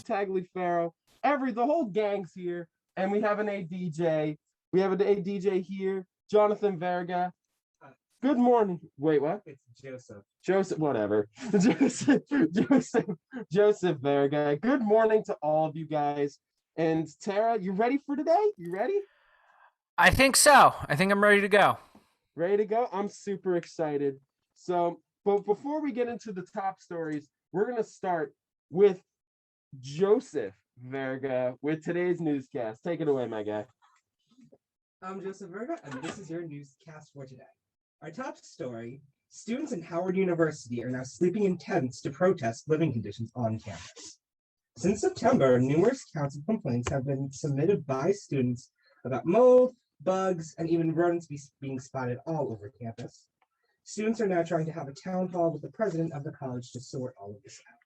Tagliaferro, the whole gang's here, and we have an ADJ. We have an ADJ here, Jonathan Verga. Good morning. Wait, what? It's Joseph. Joseph, whatever. Joseph Verga. Good morning to all of you guys. And Tara, you ready for today? You ready? I think so. I think I'm ready to go. Ready to go? I'm super excited. So, but before we get into the top stories, we're going to start with Joseph Verga with today's newscast. Take it away, my guy. I'm Joseph Verga, and this is your newscast for today. Our top story, students in Howard University are now sleeping in tents to protest living conditions on campus. Since September, numerous counts of complaints have been submitted by students about mold, bugs, and even rodents being spotted all over campus. Students are now trying to have a town hall with the president of the college to sort all of this out.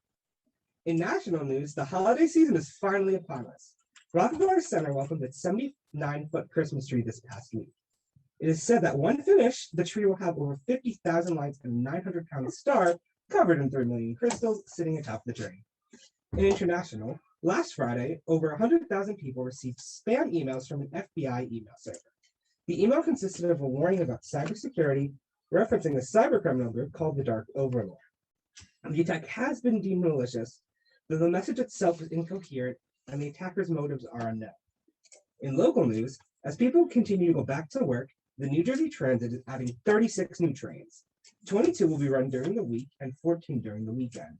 In national news, the holiday season is finally upon us. Rockefeller Center welcomed its 79-foot Christmas tree this past week. It is said that when finished, the tree will have over 50,000 lights and a 900-pound star covered in 3 million crystals sitting atop the tree. In international, last Friday, over 100,000 people received spam emails from an FBI email server. The email consisted of a warning about cybersecurity, referencing a cybercriminal group called the Dark Overlord. The attack has been deemed malicious, though the message itself is incoherent and the attacker's motives are unknown. In local news, as people continue to go back to work, the New Jersey Transit is adding 36 new trains. 22 will be run during the week and 14 during the weekend.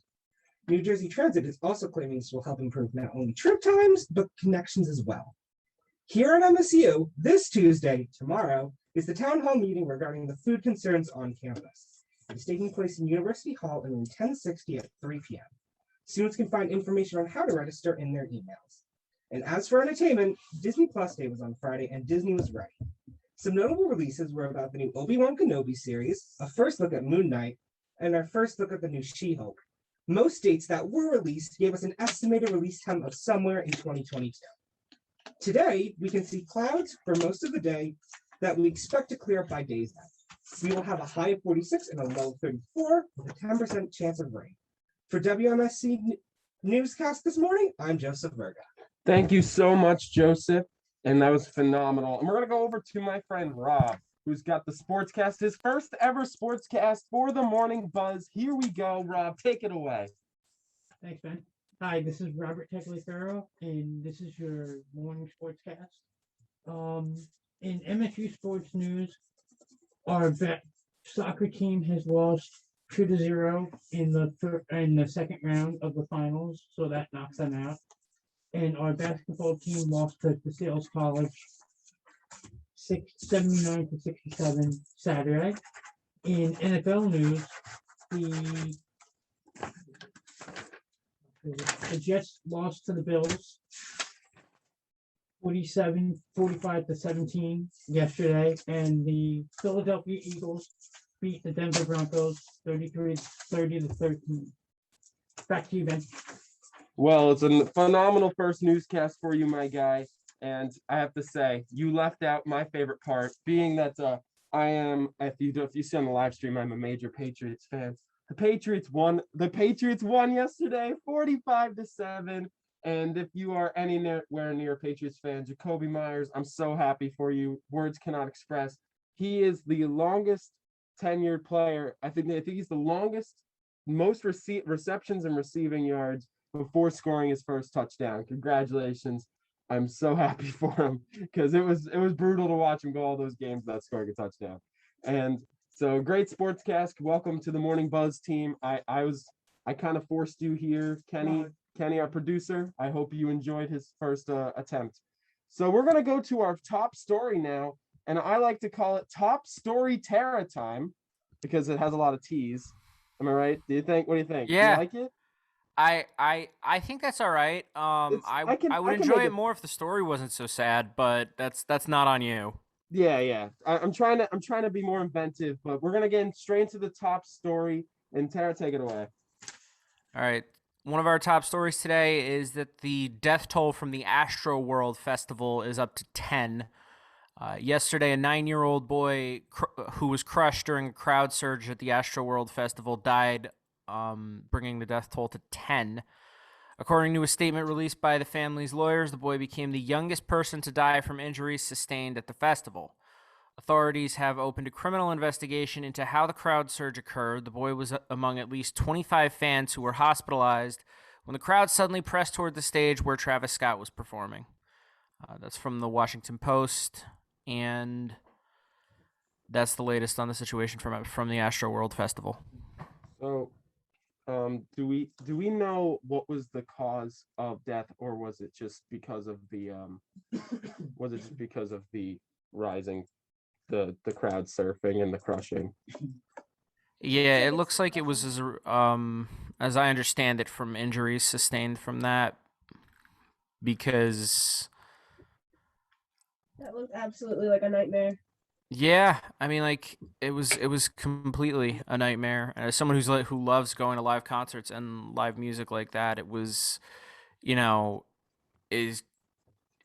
New Jersey Transit is also claiming this will help improve not only trip times, but connections as well. Here at MSU, this Tuesday, tomorrow, is the town hall meeting regarding the food concerns on campus. It is taking place in University Hall in room 1060 at 3 p.m. Students can find information on how to register in their emails. And as for entertainment, Disney Plus Day was on Friday and Disney was ready. Some notable releases were about the new Obi-Wan Kenobi series, a first look at Moon Knight, and our first look at the new She-Hulk. Most dates that were released gave us an estimated release time of somewhere in 2022. Today, we can see clouds for most of the day that we expect to clear up by day's end. We will have a high of 46 and a low of 34 with a 10% chance of rain. For WMSC Newscast this morning, I'm Joseph Verga. Thank you so much, Joseph. And that was phenomenal. And we're going to go over to my friend Rob, who's got the sportscast, his first ever sportscast for the Morning Buzz. Here we go, Rob. Take it away. Thanks, Ben. Hi, this is Robert Tagliaferro, and this is your morning sportscast. In MSU sports news, our soccer team has lost 2-0 in the second round of the finals, so that knocks them out. And our basketball team lost to DeSales College 79-67 Saturday. In NFL news, the Jets lost to the Bills 45-17 yesterday, and the Philadelphia Eagles beat the Denver Broncos 30-13. Back to you, Ben. Well, it's a phenomenal first newscast for you, my guy. And I have to say, you left out my favorite part, being that I am, if you see on the live stream, I'm a major Patriots fan. The Patriots won yesterday, 45-7. And if you are anywhere near a Patriots fan, Jacoby Myers, I'm so happy for you. Words cannot express. He is the longest tenured player. I think he's the longest, most receptions and receiving yards before scoring his first touchdown. Congratulations. I'm so happy for him because it was brutal to watch him go all those games without scoring a touchdown. And so great sportscast. Welcome to the Morning Buzz team. I kind of forced you here, Kenny, our producer. I hope you enjoyed his first attempt. So we're going to go to our top story now, and I like to call it Top Story Tara time because it has a lot of T's. Am I right? What do you think? Yeah. You like it? I think that's all right. I would enjoy it more if the story wasn't so sad, but that's not on you. Yeah. I'm trying to be more inventive, but we're gonna get straight into the top story. And Tara, take it away. All right. One of our top stories today is that the death toll from the Astroworld Festival is up to 10. Yesterday, a 9-year-old boy who was crushed during a crowd surge at the Astroworld Festival died, bringing the death toll to 10. According to a statement released by the family's lawyers, the boy became the youngest person to die from injuries sustained at the festival. Authorities have opened a criminal investigation into how the crowd surge occurred. The boy was among at least 25 fans who were hospitalized when the crowd suddenly pressed toward the stage where Travis Scott was performing. That's from the Washington Post, and that's the latest on the situation from the Astroworld Festival. So, do we know what was the cause of death, or was it just because of the rising, the crowd surfing and the crushing? Yeah, it looks like it was as I understand it, from injuries sustained from that, because That looked absolutely like a nightmare. yeah, I mean, like it was completely a nightmare. And as someone who loves going to live concerts and live music like that, it was, you know, is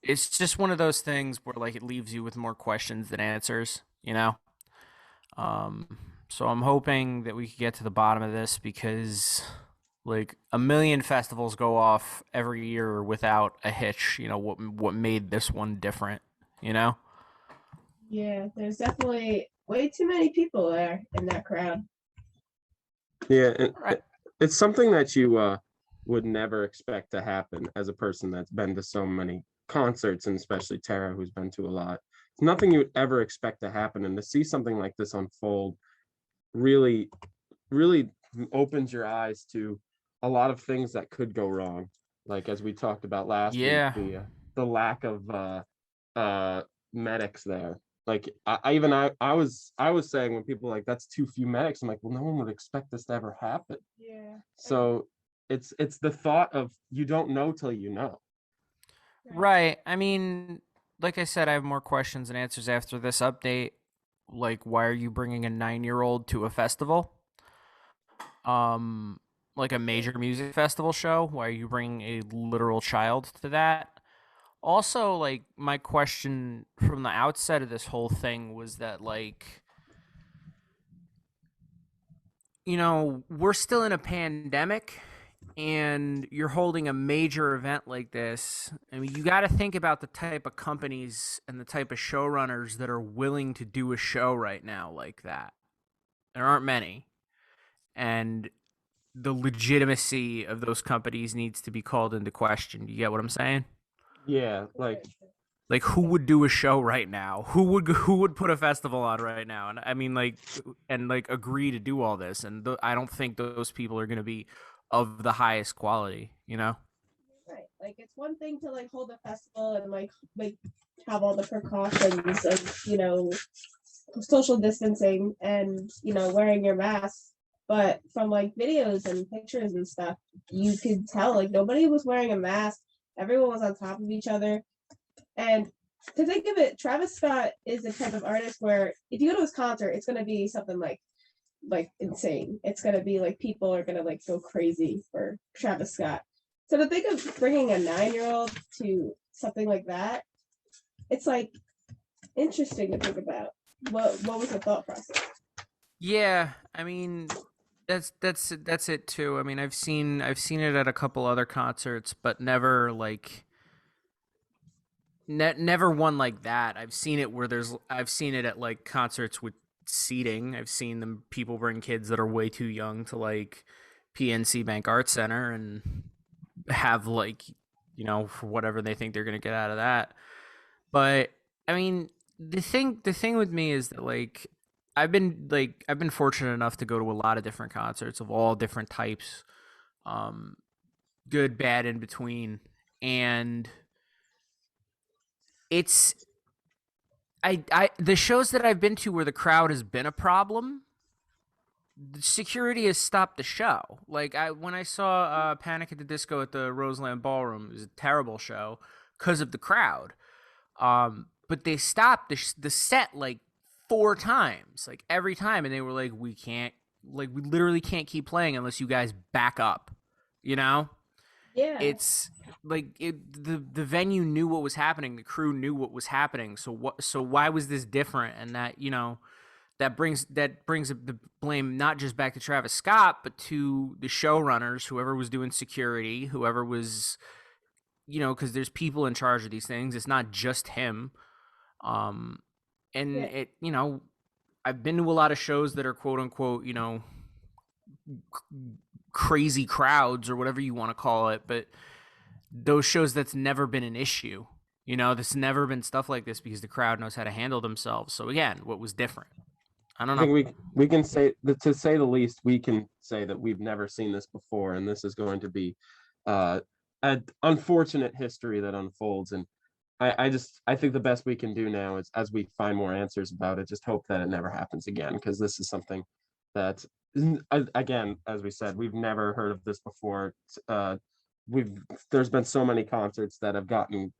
it's just one of those things where like it leaves you with more questions than answers, you know. So I'm hoping that we can get to the bottom of this, because like a million festivals go off every year without a hitch. You know what made this one different, you know? Yeah, there's definitely way too many people there in that crowd. Yeah, and Right. it's something that you would never expect to happen as a person that's been to so many concerts, and especially Tara, who's been to a lot. It's nothing you would ever expect to happen, and to see something like this unfold really, really opens your eyes to a lot of things that could go wrong. Like as we talked about last Yeah. week, the lack of medics there. Like I was saying, when people were like, that's too few medics, I'm like, well, no one would expect this to ever happen. Yeah. So it's the thought of, you don't know till you know. Right. I mean, like I said, I have more questions than answers after this update. Like, why are you bringing a 9-year-old to a festival? Like a major music festival show? Why are you bringing a literal child to that? Also, like, my question from the outset of this whole thing was that, like, you know, we're still in a pandemic and you're holding a major event like this. I mean, you got to think about the type of companies and the type of showrunners that are willing to do a show right now like that. There aren't many. And the legitimacy of those companies needs to be called into question. You get what I'm saying? Yeah, like Like, who would do a show right now? Who would put a festival on right now? And I mean, like, and like agree to do all this. And I don't think those people are going to be of the highest quality. You know? Right. Like it's one thing to like hold a festival and like have all the precautions of, social distancing and, wearing your mask. But from like videos and pictures and stuff, you could tell like nobody was wearing a mask. Everyone was on top of each other. And to think of it, Travis Scott is the type of artist where if you go to his concert, it's gonna be something like insane. It's gonna be like people are gonna like go crazy for Travis Scott. So to think of bringing a 9-year-old to something like that, it's like interesting to think about. What was the thought process? Yeah, I mean, that's it too. I mean, I've seen it at a couple other concerts, but never like never one like that. I've seen it at like concerts with seating. I've seen people bring kids that are way too young to like PNC Bank Arts Center and have like, for whatever they think they're gonna get out of that. But I mean, the thing with me is that like I've been fortunate enough to go to a lot of different concerts of all different types, good, bad, in between, and it's the shows that I've been to where the crowd has been a problem, the security has stopped the show. Like when I saw Panic at the Disco at the Roseland Ballroom, it was a terrible show because of the crowd. But they stopped the set like 4 times, like every time, and they were like, we literally can't keep playing unless you guys back up, Yeah. It's like the venue knew what was happening, the crew knew what was happening, so why was this different? And that, that brings the blame not just back to Travis Scott, but to the showrunners, whoever was doing security, whoever was, because there's people in charge of these things. It's not just him. And Yeah. I've been to a lot of shows that are quote unquote, crazy crowds or whatever you want to call it, but those shows, that's never been an issue. There's never been stuff like this because the crowd knows how to handle themselves. So again, what was different? I don't I know. think we can say that, to say the least, we can say that we've never seen this before, and this is going to be an unfortunate history that unfolds. And I think the best we can do now is, as we find more answers about it, just hope that it never happens again, because this is something that, again, as we said, we've never heard of this before. There's been so many concerts that have gotten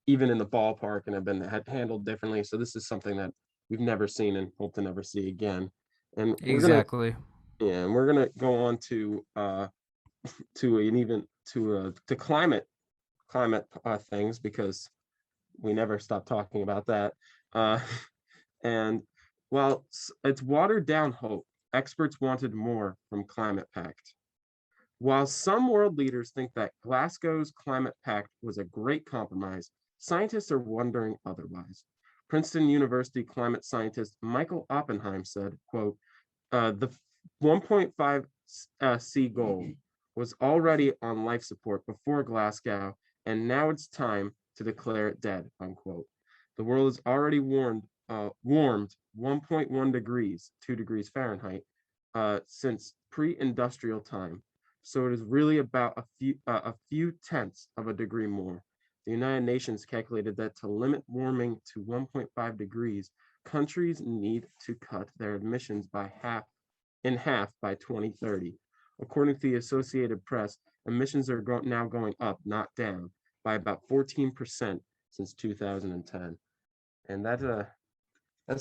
even in the ballpark and have been handled differently. So this is something that we've never seen and hope to never see again. And Exactly. we're gonna go on to climate things, because we never stop talking about that. And while it's watered down hope, experts wanted more from Climate Pact. While some world leaders think that Glasgow's Climate Pact was a great compromise, scientists are wondering otherwise. Princeton University climate scientist Michael Oppenheim said, quote, the 1.5 C goal was already on life support before Glasgow, and now it's time to declare it dead, unquote. The world has already warmed 1.1 degrees, 2 degrees Fahrenheit, since pre-industrial time. So it is really about a few tenths of a degree more. The United Nations calculated that to limit warming to 1.5 degrees, countries need to cut their emissions by half by 2030. According to the Associated Press, emissions are now going up, not down, by about 14% since 2010. And that's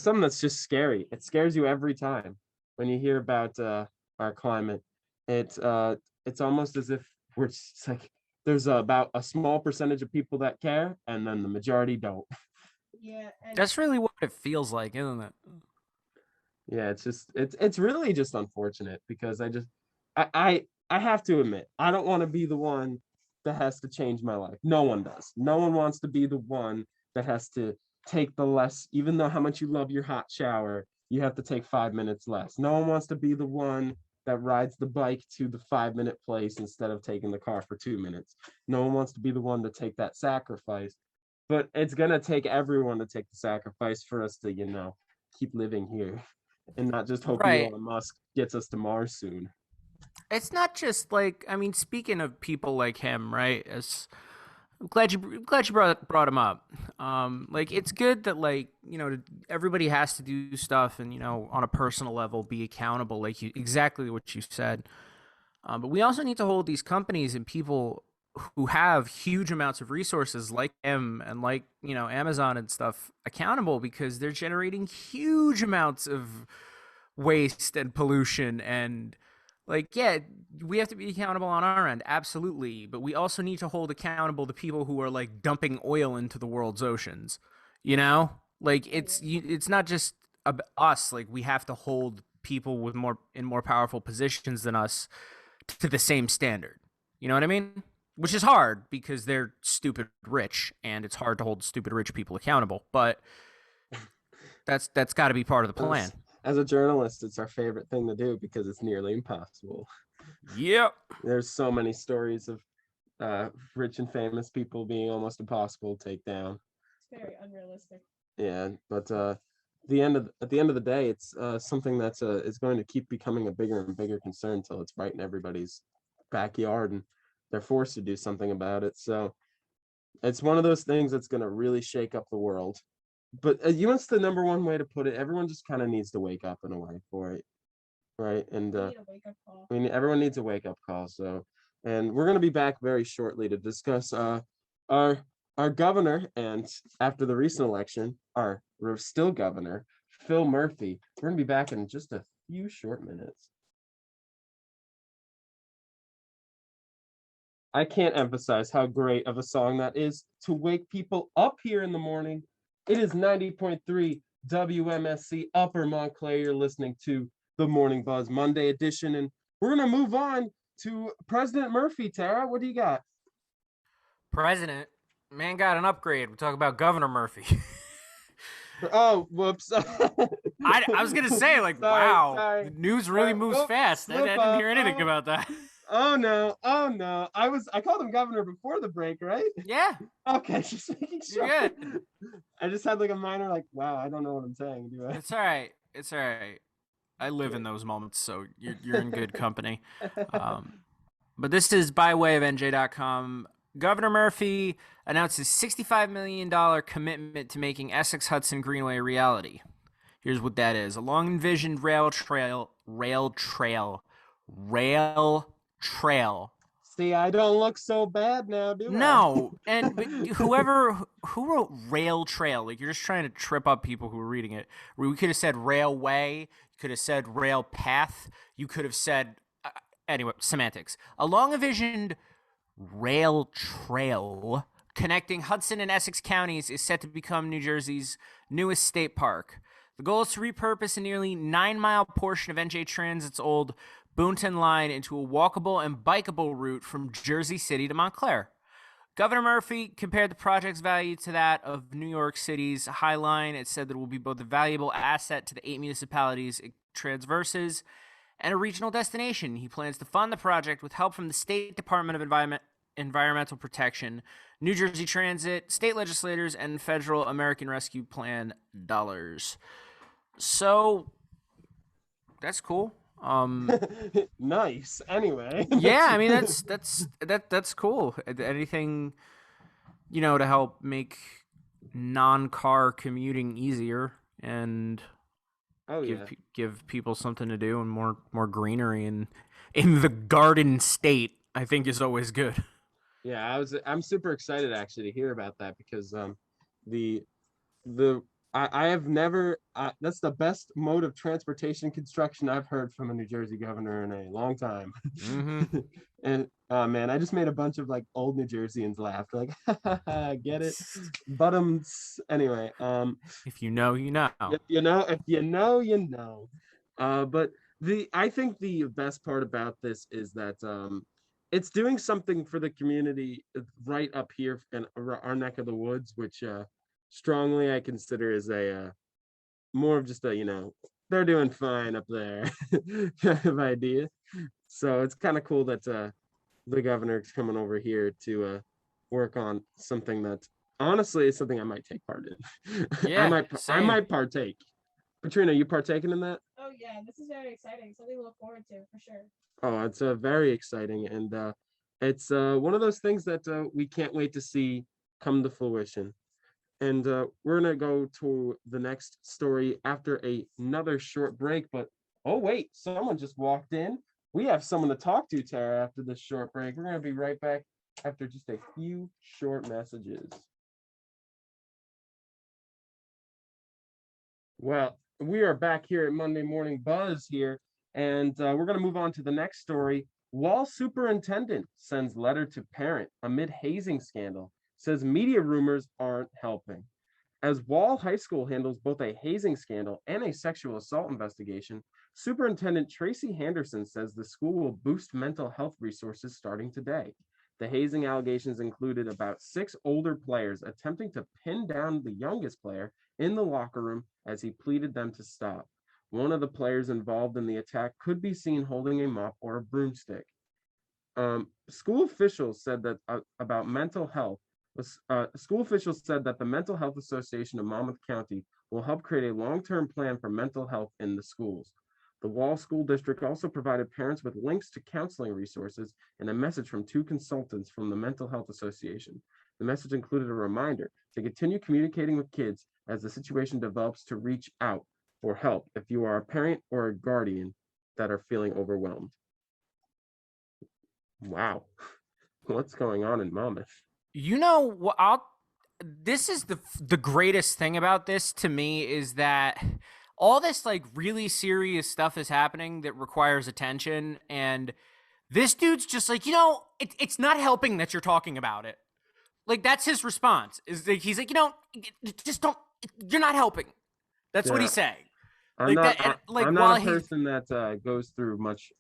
something that's just scary. It scares you every time when you hear about our climate. It's almost as if we're just like, there's about a small percentage of people that care, and then the majority don't. Yeah, and That's really what it feels like, isn't it? Yeah, it's really just unfortunate, because I have to admit, I don't want to be the one that has to change my life. No one does. No one wants to be the one that has to take the less, even though how much you love your hot shower, you have to take 5 minutes less. No one wants to be the one that rides the bike to the 5-minute place instead of taking the car for 2 minutes. No one wants to be the one to take that sacrifice, but it's gonna take everyone to take the sacrifice for us to, keep living here, and not just hope Right. Elon Musk gets us to Mars soon. It's not just like, I mean, speaking of people like him, right? I'm glad you brought him up. Like, it's good that, like, everybody has to do stuff and, on a personal level be accountable, like exactly what you said. But we also need to hold these companies and people who have huge amounts of resources like him and like, Amazon and stuff accountable, because they're generating huge amounts of waste and pollution. And, like, yeah, we have to be accountable on our end, absolutely, but we also need to hold accountable the people who are, like, dumping oil into the world's oceans. Like, it's not just us. Like, we have to hold people with more powerful positions than us to the same standard. You know what I mean? Which is hard because they're stupid rich, and it's hard to hold stupid rich people accountable. But that's got to be part of the plan. As a journalist, it's our favorite thing to do, because it's nearly impossible. Yep. There's so many stories of rich and famous people being almost impossible to take down. it's very unrealistic. Yeah, but at the end of the day, it's something that's is going to keep becoming a bigger and bigger concern until it's right in everybody's backyard, and they're forced to do something about it. So it's one of those things that's going to really shake up the world. But what's the number one way to put it? Everyone just kind of needs to wake up in a way for it, right? And We need a wake-up call. everyone needs a wake-up call. So, and we're going to be back very shortly to discuss our governor, and after the recent election, our still governor, Phil Murphy. We're going to be back in just a few short minutes. I can't emphasize how great of a song that is to wake people up here in the morning. It is 90.3 WMSC Upper Montclair. You're listening to the Morning Buzz Monday edition, and we're gonna move on to President Murphy. Tara, what do you got? President, man got an upgrade. We're talking about Governor Murphy. Oh, whoops. I was gonna say, like, Sorry, wow, sorry. the news really moves fast. I didn't hear anything about that. Oh no, oh no. I called him governor before the break, right? Yeah, Okay, just making sure. you're good. I just had like a minor like, wow, I don't know what I'm saying, do I? It's all right. It's all right. I live in those moments, so you're in good company. But this is by way of NJ.com. Governor Murphy announced his $65 million commitment to making Essex Hudson Greenway a reality. Here's what that is: a long envisioned rail trail. See, I don't look so bad now, do I? No, but who wrote rail trail? Like, you're just trying to trip up people who are reading it. We could have said railway. You could have said rail path. You could have said anyway, semantics. A long envisioned rail trail connecting Hudson and Essex counties is set to become New Jersey's newest state park. The goal is to repurpose a nearly 9-mile portion of NJ Transit's old Boonton line into a walkable and bikeable route from Jersey City to Montclair. Governor Murphy compared the project's value to that of New York City's High Line. It said that it will be both a valuable asset to the 8 municipalities it traverses and a regional destination. He plans to fund the project with help from the State Department of Environmental Protection, New Jersey Transit, state legislators, and federal American Rescue Plan dollars. So that's cool. Nice. Anyway. Yeah, I mean that's cool. Anything, to help make non-car commuting easier and give people something to do and more greenery in the Garden State, I think is always good. Yeah, I'm super excited actually to hear about that because I have never that's the best mode of transportation construction I've heard from a New Jersey governor in a long time. Mm-hmm. And man, I just made a bunch of like old New Jerseyans laugh, like get it, bottoms. Anyway, if you know, you know. if you know, you know. But I think the best part about this is that it's doing something for the community right up here in our neck of the woods, which strongly I consider is a more of just a they're doing fine up there kind of idea. So it's kind of cool that the governor's coming over here to work on something that honestly is something I might take part in. Yeah, I might partake. Katrina, you partaking in that? Oh yeah, this is very exciting. Something to look forward to for sure. Oh, it's very exciting, and it's one of those things that we can't wait to see come to fruition. And we're gonna go to the next story after another short break. But oh wait, someone just walked in. We have someone to talk to, Tara, after this short break. We're gonna be right back after just a few short messages. Well, we are back here at Monday Morning Buzz here, and we're gonna move on to the next story. Wall superintendent sends letter to parent amid hazing scandal. Says media rumors aren't helping. As Wall High School handles both a hazing scandal and a sexual assault investigation, Superintendent Tracy Henderson says the school will boost mental health resources starting today. The hazing allegations included about 6 older players attempting to pin down the youngest player in the locker room as he pleaded them to stop. One of the players involved in the attack could be seen holding a mop or a broomstick. School officials said that about mental health. School officials said that the Mental Health Association of Monmouth County will help create a long-term plan for mental health in the schools. The Wall School District also provided parents with links to counseling resources and a message from 2 consultants from the Mental Health Association. The message included a reminder to continue communicating with kids as the situation develops, to reach out for help if you are a parent or a guardian that are feeling overwhelmed. Wow, what's going on in Monmouth? This is the greatest thing about this to me is that all this like really serious stuff is happening that requires attention, and this dude's just like, it's not helping that you're talking about it. Like, that's his response. Is like, he's like, just don't. You're not helping. That's what Yeah. he's saying. I'm Like not. that, and, like, I'm while not a he's person that goes through much.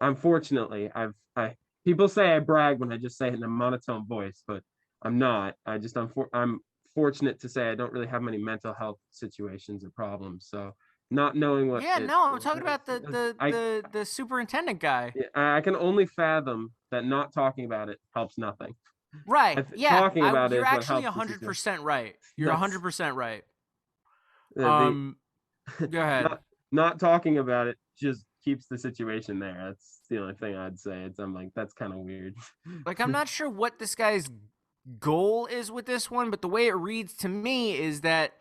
Unfortunately, I people say I brag when I just say it in a monotone voice, but I'm not. I'm fortunate to say I don't really have many mental health situations or problems. So not knowing what yeah, it no, I'm talking about I the superintendent guy. I can only fathom that not talking about it helps nothing. Right. Yeah, Talking about it you're is what actually helps the situation. 100% right. You're That's 100% right. the Go ahead. not talking about it just keeps the situation there. That's the only thing I'd say. I'm like, that's kind of weird. Like, I'm not sure what this guy's goal is with this one, but the way it reads to me is that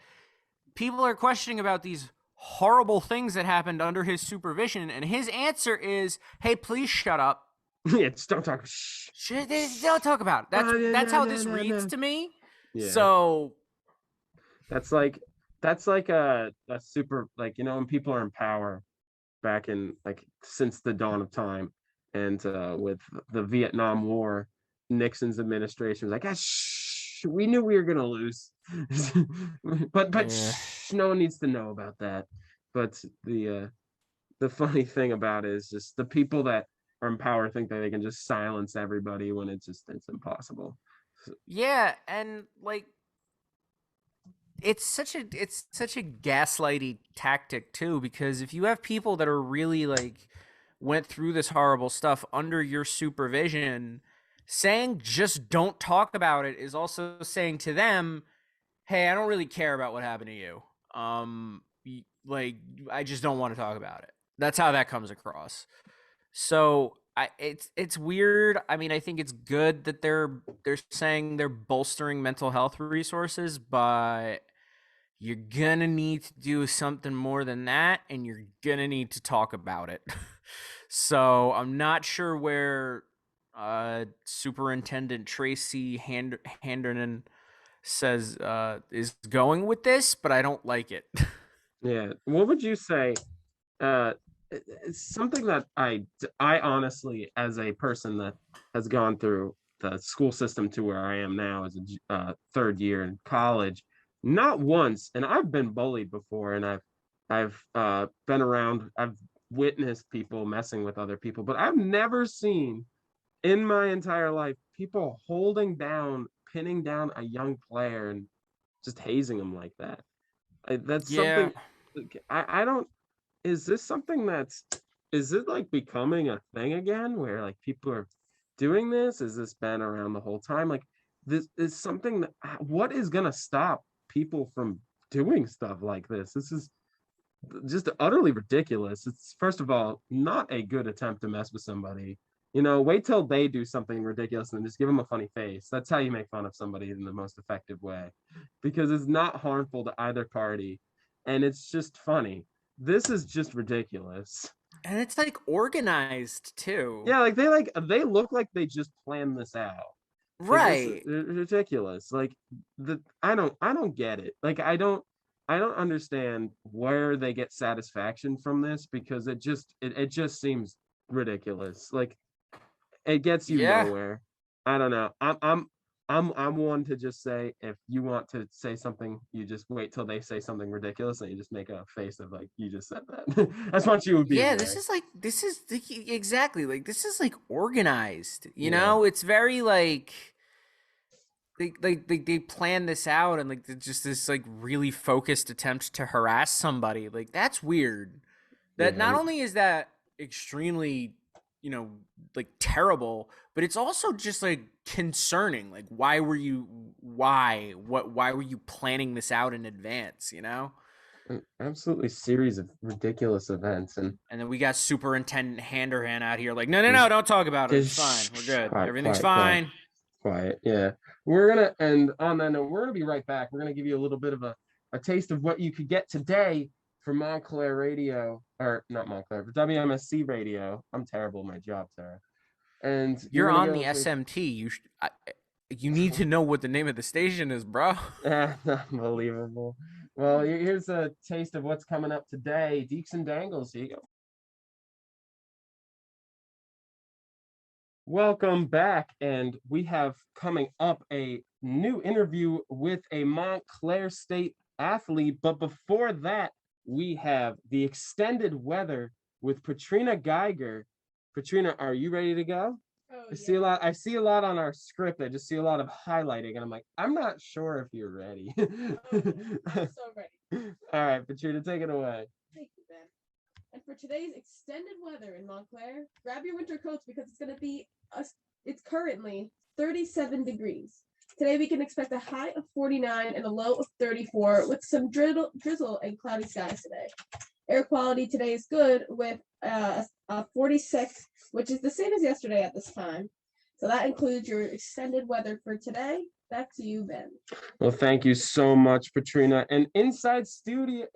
people are questioning about these horrible things that happened under his supervision, and his answer is, "Hey, please shut up. Yeah, just don't talk. Shh. Don't talk about it." That's how this No. reads to me. Yeah. So That's like a super, like, when people are in power back in, like, since the dawn of time, and with the Vietnam War, Nixon's administration was like, shh, we knew we were gonna lose, but Yeah. shh, no one needs to know about that. But the funny thing about it is just the people that are in power think that they can just silence everybody when it's impossible. yeah, and like it's such a gaslighty tactic too, because if you have people that are really like went through this horrible stuff under your supervision, saying just don't talk about it is also saying to them, hey, I don't really care about what happened to you. Like, I just don't want to talk about it. That's how that comes across. So it's weird. I mean, I think it's good that they're saying they're bolstering mental health resources, but you're gonna need to do something more than that, and you're gonna need to talk about it. So I'm not sure where Superintendent Tracy Handernan says is going with this, but I don't like it. Yeah. What would you say? Uh, it's something that I honestly, as a person that has gone through the school system to where I am now as a third year in college, not once, and I've been bullied before, and I've been around, I've witnessed people messing with other people, but I've never seen in my entire life people pinning down a young player and just hazing him like that. That's Yeah. something I don't. Is this something is it like becoming a thing again where like people are doing this? Has this been around the whole time? Like, this is something that, what is gonna stop people from doing stuff like this? This is just utterly ridiculous. It's, first of all, not a good attempt to mess with somebody. Wait till they do something ridiculous and just give them a funny face. That's how you make fun of somebody in the most effective way, because it's not harmful to either party, and it's just funny. This is just ridiculous. And it's like organized too. Yeah, like they look like they just planned this out. Right. It's ridiculous. Like, I don't get it. Like, I don't understand where they get satisfaction from this, because it just seems ridiculous. Like, it gets you Yeah. nowhere. I don't know. I'm one to just say, if you want to say something, you just wait till they say something ridiculous, and you just make a face of like you just said that. I just want you to be Yeah, aware. this is exactly like this is like organized. You Yeah. know, it's very like they plan this out, and like just this like really focused attempt to harass somebody. Like, that's weird. That Yeah, not only is that extremely, like terrible, but it's also just like concerning. Like, why were you planning this out in advance, an absolutely series of ridiculous events, and And then we got Superintendent Handerhan out here like, no, don't talk about it. It's fine. We're good. Quiet, Everything's quiet, fine. quiet. Yeah, we're gonna end on that note. We're gonna be right back. We're gonna give you a little bit of a taste of what you could get today for Montclair Radio, or not Montclair, for WMSC Radio. I'm terrible at my job, Sarah. And You're gonna on get the a taste- SMT. You need to know what the name of the station is, bro. Unbelievable. Well, here's a taste of what's coming up today. Deeks and Dangles, here you go. Welcome back, and we have coming up a new interview with a Montclair State athlete. But before that, we have the extended weather with Katrina Geiger. Katrina, are you ready to go? Oh, I see a lot. I see a lot on our script. I just see a lot of highlighting, and I'm like, I'm not sure if you're ready. Oh, I'm so ready. All right, Petrina, take it away. Thank you, Ben. And for today's extended weather in Montclair, grab your winter coats because it's going to be it's currently 37 degrees. Today we can expect a high of 49 and a low of 34 with some drizzle and cloudy skies today. Air quality today is good with a 46, which is the same as yesterday at this time. So that includes your extended weather for today. Back to you, Ben. Well, thank you so much, Petrina. And inside studio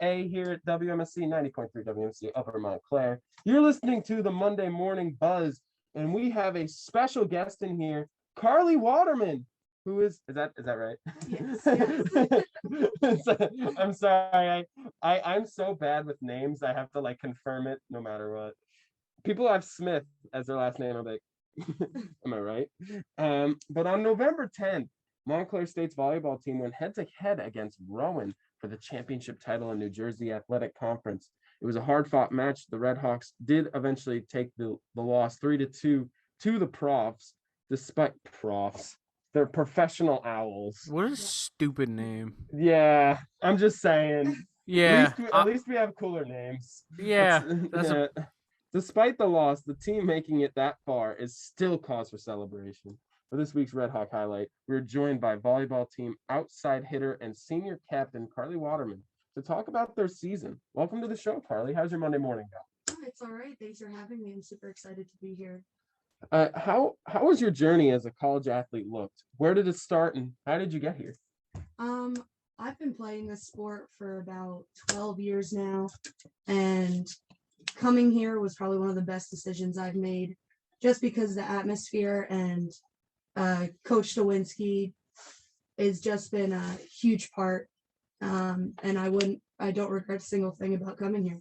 A here at WMSC 90.3 WMSC Upper Montclair, you're listening to the Monday Morning Buzz, and we have a special guest in here, Carly Waterman, who is that right? Yes. I'm sorry. I'm so bad with names. I have to like confirm it no matter what. People have Smith as their last name. I'm like, am I right? But on November 10th, Montclair State's volleyball team went head-to-head against Rowan for the championship title in New Jersey Athletic Conference. It was a hard-fought match. The Redhawks did eventually take the loss 3-2 to the profs, despite profs. They're professional owls. What a stupid name. Yeah, I'm just saying. Yeah. At least we have cooler names. Yeah. Despite the loss, the team making it that far is still cause for celebration. For this week's Red Hawk highlight, we're joined by volleyball team outside hitter and senior captain Carly Waterman to talk about their season. Welcome to the show, Carly. How's your Monday morning going? Oh, it's all right. Thanks for having me. I'm super excited to be here. How was your journey as a college athlete looked? Where did it start and how did you get here? I've been playing this sport for about 12 years now, and coming here was probably one of the best decisions I've made, just because the atmosphere and Coach Stawinski has just been a huge part, and I don't regret a single thing about coming here.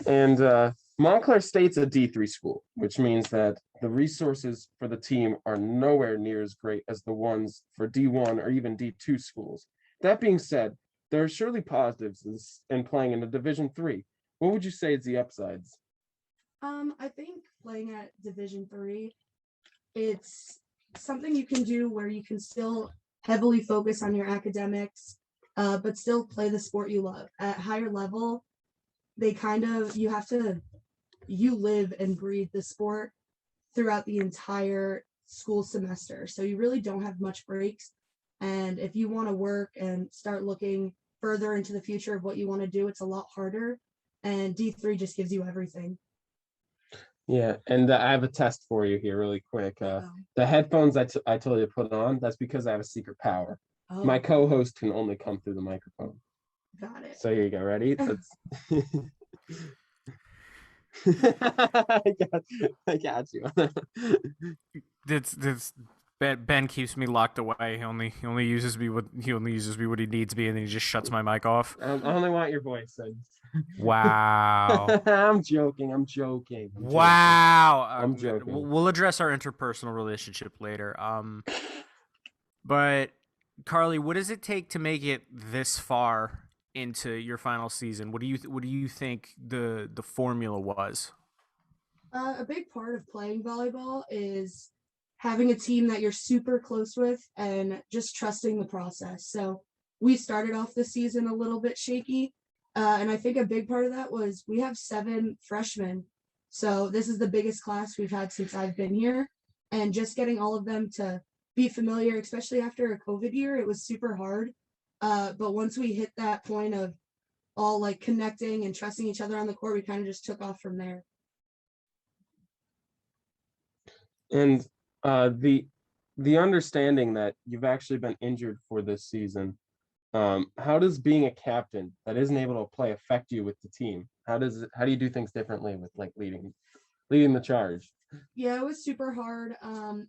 And Montclair State's a D3 school, which means that the resources for the team are nowhere near as great as the ones for D1 or even D2 schools. That being said, there are surely positives in playing in a Division III. What would you say is the upsides? I think playing at Division III, it's something you can do where you can still heavily focus on your academics, but still play the sport you love. At higher level, you live and breathe the sport throughout the entire school semester. So you really don't have much breaks. And if you want to work and start looking further into the future of what you want to do, it's a lot harder. And D3 just gives you everything. Yeah, and I have a test for you here really quick. The headphones I told you to put on, that's because I have a secret power. Oh, My co-host can only come through the microphone. got it. So here you go. Ready? I got you. Ben keeps me locked away. He only uses me what he needs me, and then he just shuts my mic off. I only want your voice. Wow. I'm joking. Wow. I'm joking. We'll address our interpersonal relationship later. But Carly, what does it take to make it this far into your final season? What do you think the formula was? A big part of playing volleyball is having a team that you're super close with and just trusting the process. So we started off the season a little bit shaky. And I think a big part of that was we have 7 freshmen. So this is the biggest class we've had since I've been here. And just getting all of them to be familiar, especially after a COVID year, it was super hard. But once we hit that point of all like connecting and trusting each other on the court, we kind of just took off from there. And the understanding that you've actually been injured for this season, how does being a captain that isn't able to play affect you with the team? How do you do things differently with like leading the charge? Yeah, it was super hard.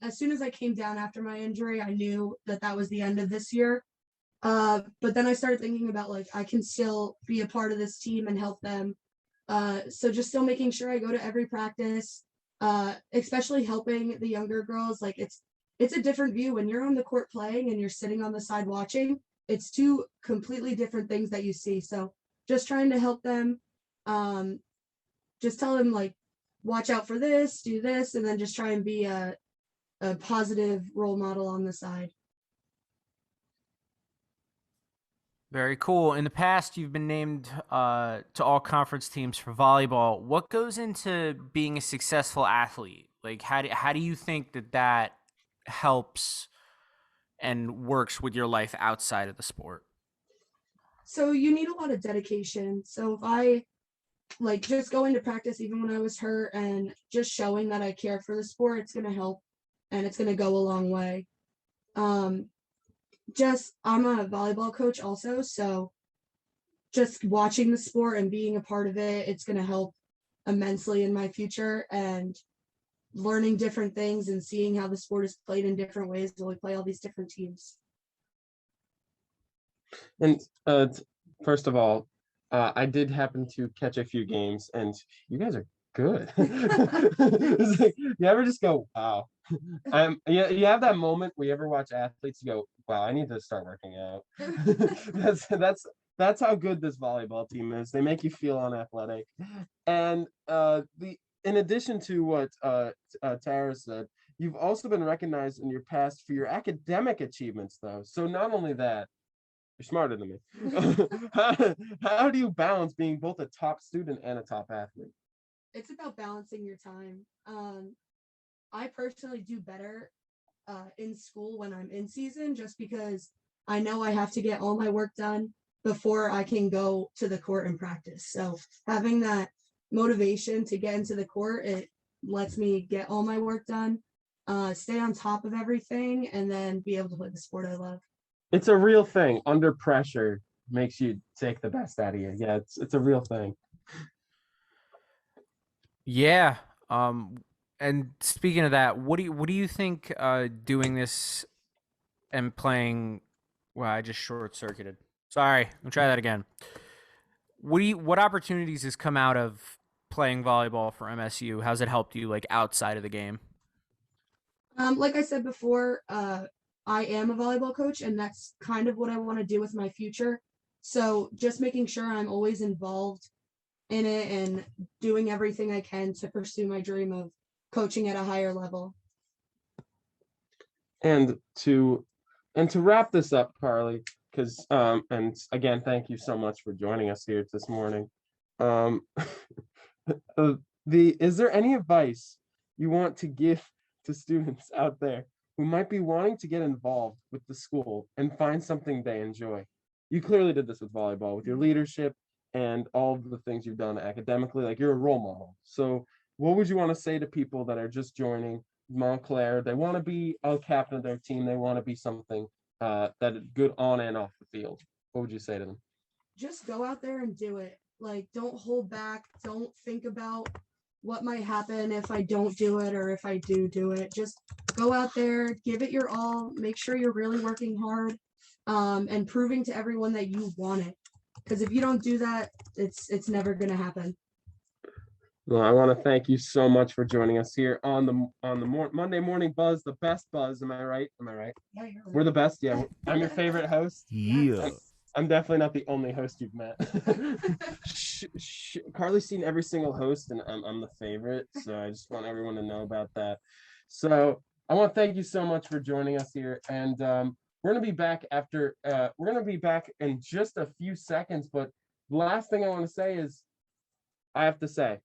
As soon as I came down after my injury, I knew that was the end of this year. But then I started thinking about like I can still be a part of this team and help them. So just still making sure I go to every practice, especially helping the younger girls. Like it's a different view when you're on the court playing and you're sitting on the side watching. It's two completely different things that you see. So just trying to help them, just tell them like, watch out for this, do this, and then just try and be a positive role model on the side. Very cool. In the past, you've been named to all conference teams for volleyball. What goes into being a successful athlete? Like, how do you think that helps and works with your life outside of the sport? So you need a lot of dedication. So if I like just going to practice even when I was hurt and just showing that I care for the sport, it's going to help and it's going to go a long way. Just I'm a volleyball coach also, so just watching the sport and being a part of it, it's going to help immensely in my future, and learning different things and seeing how the sport is played in different ways while we play all these different teams. And first of all, I did happen to catch a few games, and you guys are good. It's like, you ever just go, wow. Yeah, you have that moment where you ever watch athletes, you go, wow, I need to start working out. That's how good this volleyball team is. They make you feel unathletic. And in addition to what Tara said, you've also been recognized in your past for your academic achievements, though. So not only that, you're smarter than me. How do you balance being both a top student and a top athlete? It's about balancing your time. I personally do better in school when I'm in season, just because I know I have to get all my work done before I can go to the court and practice. So having that motivation to get into the court, it lets me get all my work done, stay on top of everything, and then be able to play the sport I love. It's a real thing. Under pressure makes you take the best out of you. Yeah, it's a real thing. Yeah. And speaking of that, what do you think doing this and playing? Well, I just short circuited. Sorry, I'll try that again. What opportunities has come out of playing volleyball for MSU? How's it helped you like outside of the game? Like I said before, I am a volleyball coach, and that's kind of what I want to do with my future. So just making sure I'm always involved in it and doing everything I can to pursue my dream of coaching at a higher level. And to wrap this up, Carly, because and again, thank you so much for joining us here this morning. Is there any advice you want to give to students out there who might be wanting to get involved with the school and find something they enjoy? You clearly did this with volleyball, with your leadership and all of the things you've done academically. Like, you're a role model. So what would you want to say to people that are just joining Montclair? They want to be a captain of their team. They want to be something that is good on and off the field. What would you say to them? Just go out there and do it. Like, don't hold back. Don't think about what might happen if I don't do it or if I do it. Just go out there, give it your all, make sure you're really working hard, and proving to everyone that you want it. Because if you don't do that, it's never going to happen. Well, I want to thank you so much for joining us here on the Monday Morning Buzz, the best buzz. Am I right? Yeah, you're right. We're the best. Yeah, I'm your favorite host. Yeah. I'm definitely not the only host you've met. Carly's seen every single host, and I'm the favorite. So I just want everyone to know about that. So I want to thank you so much for joining us here, and we're gonna be back after. We're gonna be back in just a few seconds. But the last thing I want to say is, I have to say,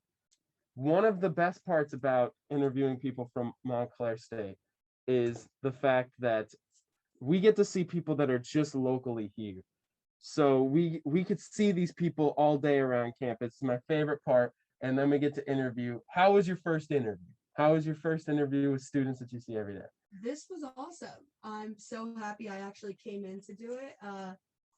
one of the best parts about interviewing people from Montclair State is the fact that we get to see people that are just locally here. So we could see these people all day around campus. It's my favorite part. And then we get to interview. How was your first interview? How was your first interview with students that you see every day? This was awesome. I'm so happy I actually came in to do it.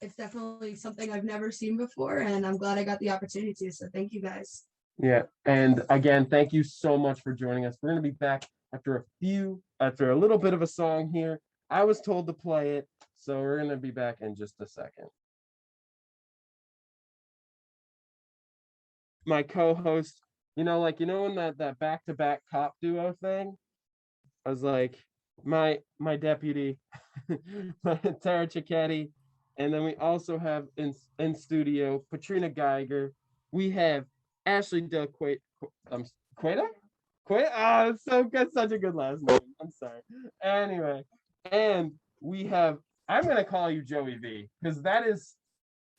It's definitely something I've never seen before, and I'm glad I got the opportunity to. So thank you guys. Yeah. And again, thank you so much for joining us. We're going to be back after a little bit of a song here. I was told to play it, so we're going to be back in just a second. My co-host, in that back-to-back cop duo thing, I was like, my deputy, Tara Cicchetti, and then we also have in studio Patrina Geiger. We have Ashley Del Queta? Queta? Oh, it's so good, such a good last name. I'm sorry. Anyway, and we have I'm gonna call you Joey V because that is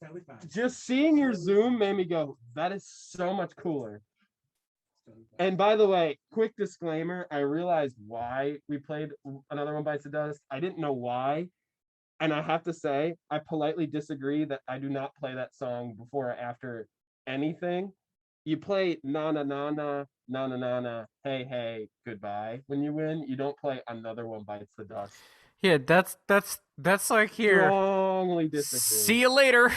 Totally fine. just seeing your Zoom made me go, that is so much cooler. Totally fine. And by the way, quick disclaimer, I realized why we played Another One Bites the Dust. I didn't know why. And I have to say, I politely disagree that I do not play that song before or after anything. You play na na na na na na na na hey hey goodbye when you win. You don't play Another One Bites the Dust. Yeah, that's like here. Strongly disagree. See you later.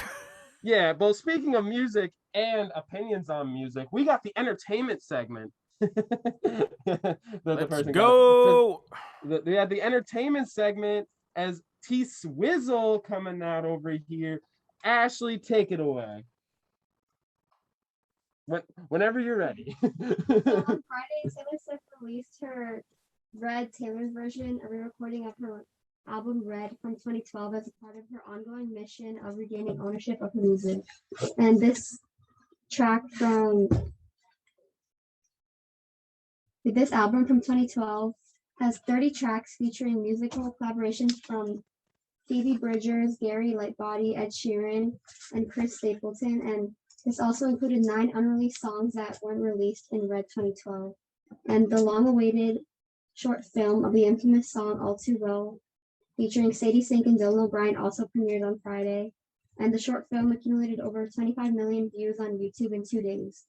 Yeah, well, speaking of music and opinions on music, we got the entertainment segment. Let's go. We had the entertainment segment as T Swizzle coming out over here. Ashley, take it away. Whenever you're ready. So on Friday, Taylor Swift released her Red Taylor's version, a re-recording of her album Red from 2012 as a part of her ongoing mission of regaining ownership of her music. And this album from 2012 has 30 tracks featuring musical collaborations from Phoebe Bridgers, Gary Lightbody, Ed Sheeran, and Chris Stapleton. And this also included 9 unreleased songs that weren't released in Red 2012. And the long-awaited short film of the infamous song All Too Well, featuring Sadie Sink and Dylan O'Brien, also premiered on Friday. And the short film accumulated over 25 million views on YouTube in 2 days.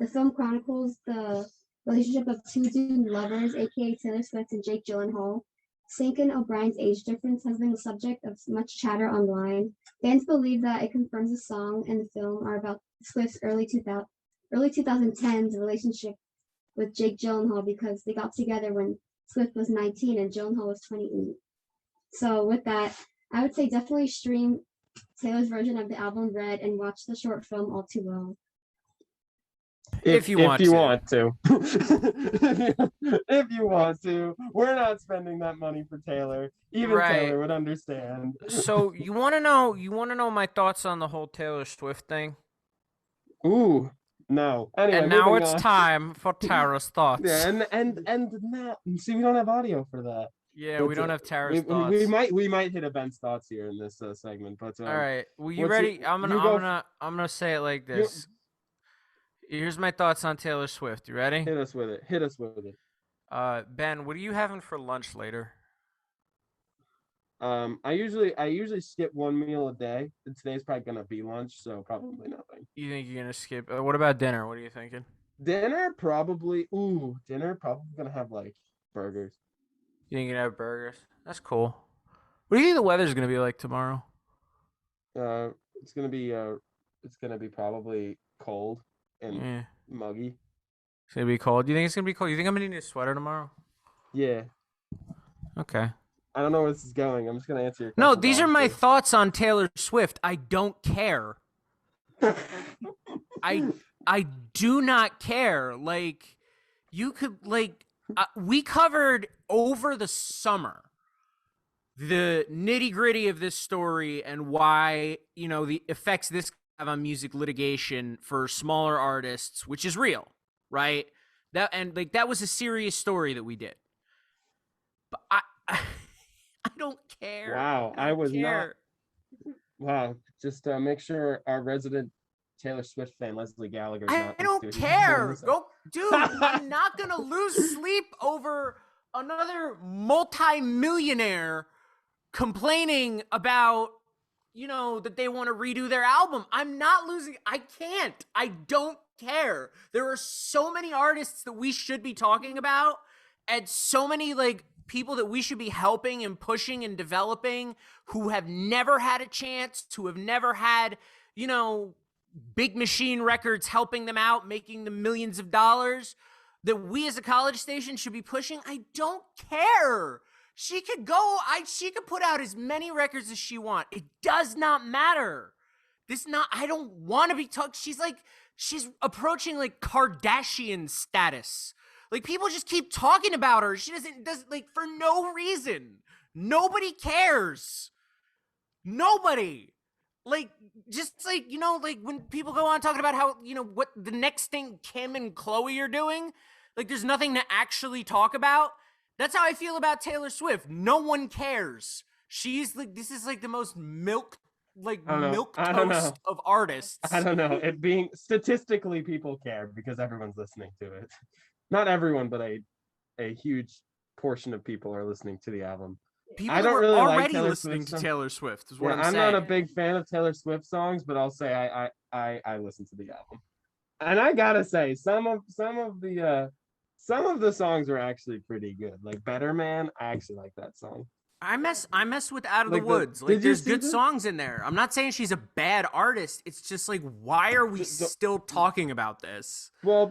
The film chronicles the relationship of 2 doomed lovers, aka Taylor Swift and Jake Gyllenhaal. Sink and O'Brien's age difference has been the subject of much chatter online. Fans believe that it confirms the song and the film are about Swift's early 2010s relationship with Jake Gyllenhaal because they got together when Swift was 19 and Gyllenhaal was 28. So with that, I would say definitely stream Taylor's version of the album Red and watch the short film All Too Well. If you want to. If you want to. We're not spending that money for Taylor. Even Right. Taylor would understand. So you want to know my thoughts on the whole Taylor Swift thing? Ooh, no. Anyway, And now moving it's on. time for Tara's thoughts. Yeah, and now see, we don't have audio for that. Yeah, But, we don't have Tara's thoughts. we might hit Ben's thoughts here in this segment, but All right. Well, you what's ready? your- I'm you go gonna say it like this. Here's my thoughts on Taylor Swift. You ready? hit us with it. Ben, what are you having for lunch later? I usually skip one meal a day, and today's probably gonna be lunch, so probably nothing. You think you're gonna skip? What about dinner? What are you thinking? Dinner probably gonna have like burgers. You think you're gonna have burgers? That's cool. What do you think the weather's gonna be like tomorrow? It's gonna be probably cold and Yeah, muggy. it's gonna be cold. Do you think it's gonna be cold? You think I'm gonna need a sweater tomorrow? Yeah, Okay. I don't know where this is going. I'm just gonna answer your question. No, these are my thoughts on Taylor Swift. I don't care. I do not care. Like, you could we covered over the summer the nitty gritty of this story and why the effects this have on music litigation for smaller artists, which is real, right? That was a serious story that we did. But I don't care. Wow, I don't was care. Wow, just make sure our resident Taylor Swift fan Leslie Gallagher. I don't care. Go, dude. I'm not gonna lose sleep over another multi-millionaire complaining about that they want to redo their album. I'm not losing. I can't. I don't care. There are so many artists that we should be talking about, and so many people that we should be helping and pushing and developing who have never had a chance, who have never had Big Machine Records helping them out, making them millions of dollars, that we as a college station should be pushing. I don't care. She could she could put out as many records as she wants. It does not matter. I don't want to be talking. She's approaching Kardashian status. Like, people just keep talking about her. She does like, for no reason. Nobody cares. Nobody. Like, just like, you know, like when people go on talking about how, you know, what the next thing Kim and Chloe are doing, like there's nothing to actually talk about. That's how I feel about Taylor Swift. No one cares. She's like, this is like the most milk toast of artists. I don't know. It being statistically, people care because everyone's listening to it. Not everyone, but a huge portion of people are listening to the album. People I don't were really like already Taylor listening Swift to songs. Taylor Swift. Is what Yeah, I'm I'm saying. not a big fan of Taylor Swift songs, but I'll say I listen to the album. And I gotta say, some of the songs are actually pretty good. Like Better Man, I actually like that song. I mess with Out of Like the the- Woods. did Like you there's see good the- songs in there. I'm not saying she's a bad artist. It's just like, why are we still talking about this? Well,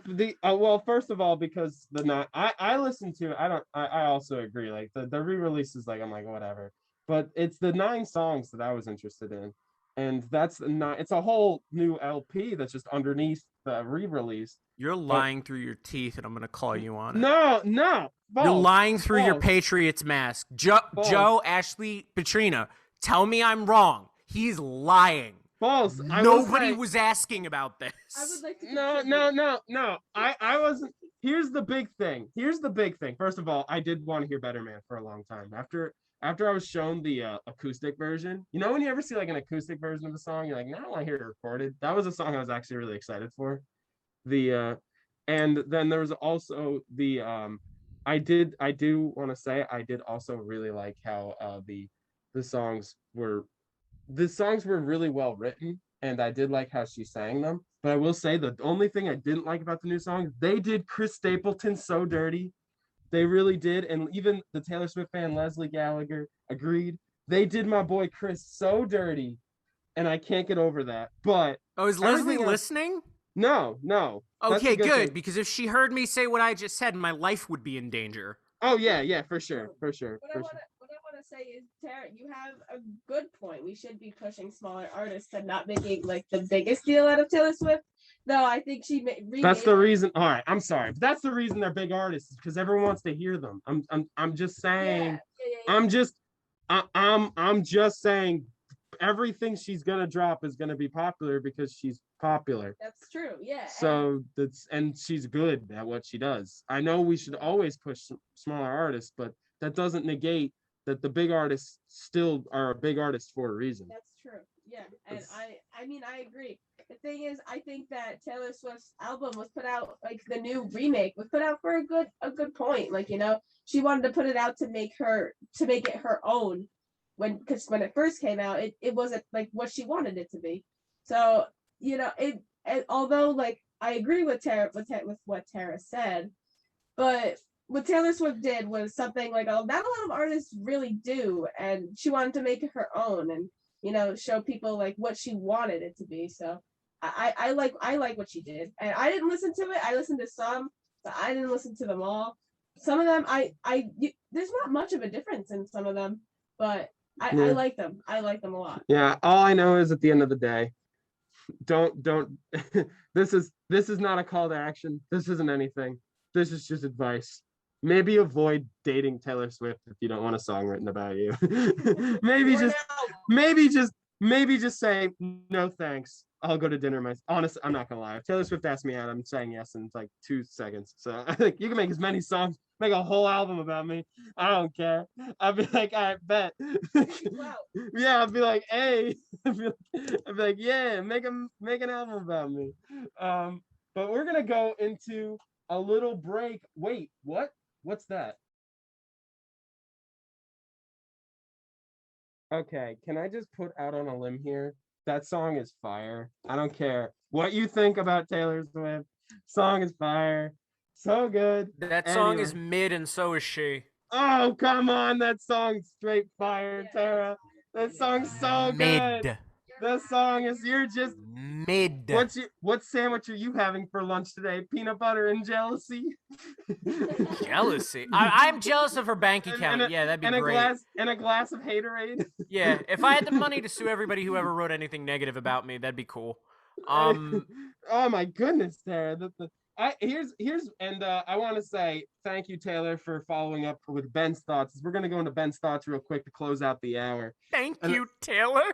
first of all, because I listen to I also agree. Like the re-releases, like I'm like whatever. But it's the 9 songs that I was interested in, and that's not. It's a whole new LP that's just underneath the re-release. You're lying through your teeth, and I'm gonna call you on it. No, You're false, lying through your false. Patriots mask. False. Joe, Ashley, Petrina, tell me I'm wrong. He's lying. False. I will Nobody say- was asking about this. I would like to. No. I wasn't. Here's the big thing. First of all, I did want to hear Better Man for a long time. After I was shown the acoustic version, you know, when you ever see like an acoustic version of a song, you're like, now I want to hear it recorded. That was a song I was actually really excited for. And then there was also the I do want to say I did also really like how the songs were really well written, and I did like how she sang them. But I will say the only thing I didn't like about the new songs, they did Chris Stapleton so dirty. They really did, and even the Taylor Swift fan Leslie Gallagher agreed. They did my boy Chris so dirty, and I can't get over that. But Oh, is Leslie everything else- listening? no. That's Okay, a good, thing. because if she heard me say what I just said, my life would be in danger. Oh yeah, for sure. What I want to say is, Tara, you have a good point. We should be pushing smaller artists and not making like the biggest deal out of Taylor Swift. Though I think she That's the reason. All right, I'm sorry, but that's the reason they're big artists, because everyone wants to hear them. I'm just saying. I'm just saying. Everything she's gonna drop is gonna be popular because she's popular. That's true. Yeah. So and she's good at what she does. I know we should always push smaller artists, but that doesn't negate that the big artists still are a big artist for a reason. That's true. Yeah, and I mean I agree. The thing is, I think that Taylor Swift's album was put out, like the new remake was put out for a good point. Like, you know, she wanted to put it out to make it her own. Because when it first came out, it wasn't like what she wanted it to be. So, you know, although like I agree with Tara with what Tara said, but what Taylor Swift did was something like not a lot of artists really do, and she wanted to make it her own and, you know, show people like what she wanted it to be. So I like what she did, and I didn't listen to it. I listened to some, but I didn't listen to them all. Some of them there's not much of a difference in some of them, but I like them. I like them a lot. Yeah, all I know is at the end of the day, don't this is not a call to action. This isn't anything. This is just advice. Maybe avoid dating Taylor Swift if you don't want a song written about you. maybe just say no thanks. I'll go to dinner myself. Honestly, I'm not gonna lie. If Taylor Swift asked me out, I'm saying yes in like 2 seconds. So I think you can make as many songs, make a whole album about me. I don't care. I'll be like, I bet. Yeah, I'll be like, hey. I'll be like, yeah, make an album about me. But we're gonna go into a little break. Wait, what? What's that? Okay, can I just put out on a limb here? That song is fire. I don't care what you think about Taylor Swift. Song is fire. So good. That song Anyway. is mid, and so is she. Oh, come on. That song's straight fire, Tara. That song's so good. Mid. That song is, you're just, Mid. what sandwich are you having for lunch today? Peanut butter and jealousy? Jealousy. I'm jealous of her bank account. Yeah, that'd be and great. A glass of haterade. Yeah, if I had the money to sue everybody who ever wrote anything negative about me, that'd be cool. Oh my goodness, Tara. I want to say thank you, Taylor, for following up with Ben's thoughts. We're gonna go into Ben's thoughts real quick to close out the hour. Thank And- you, Taylor,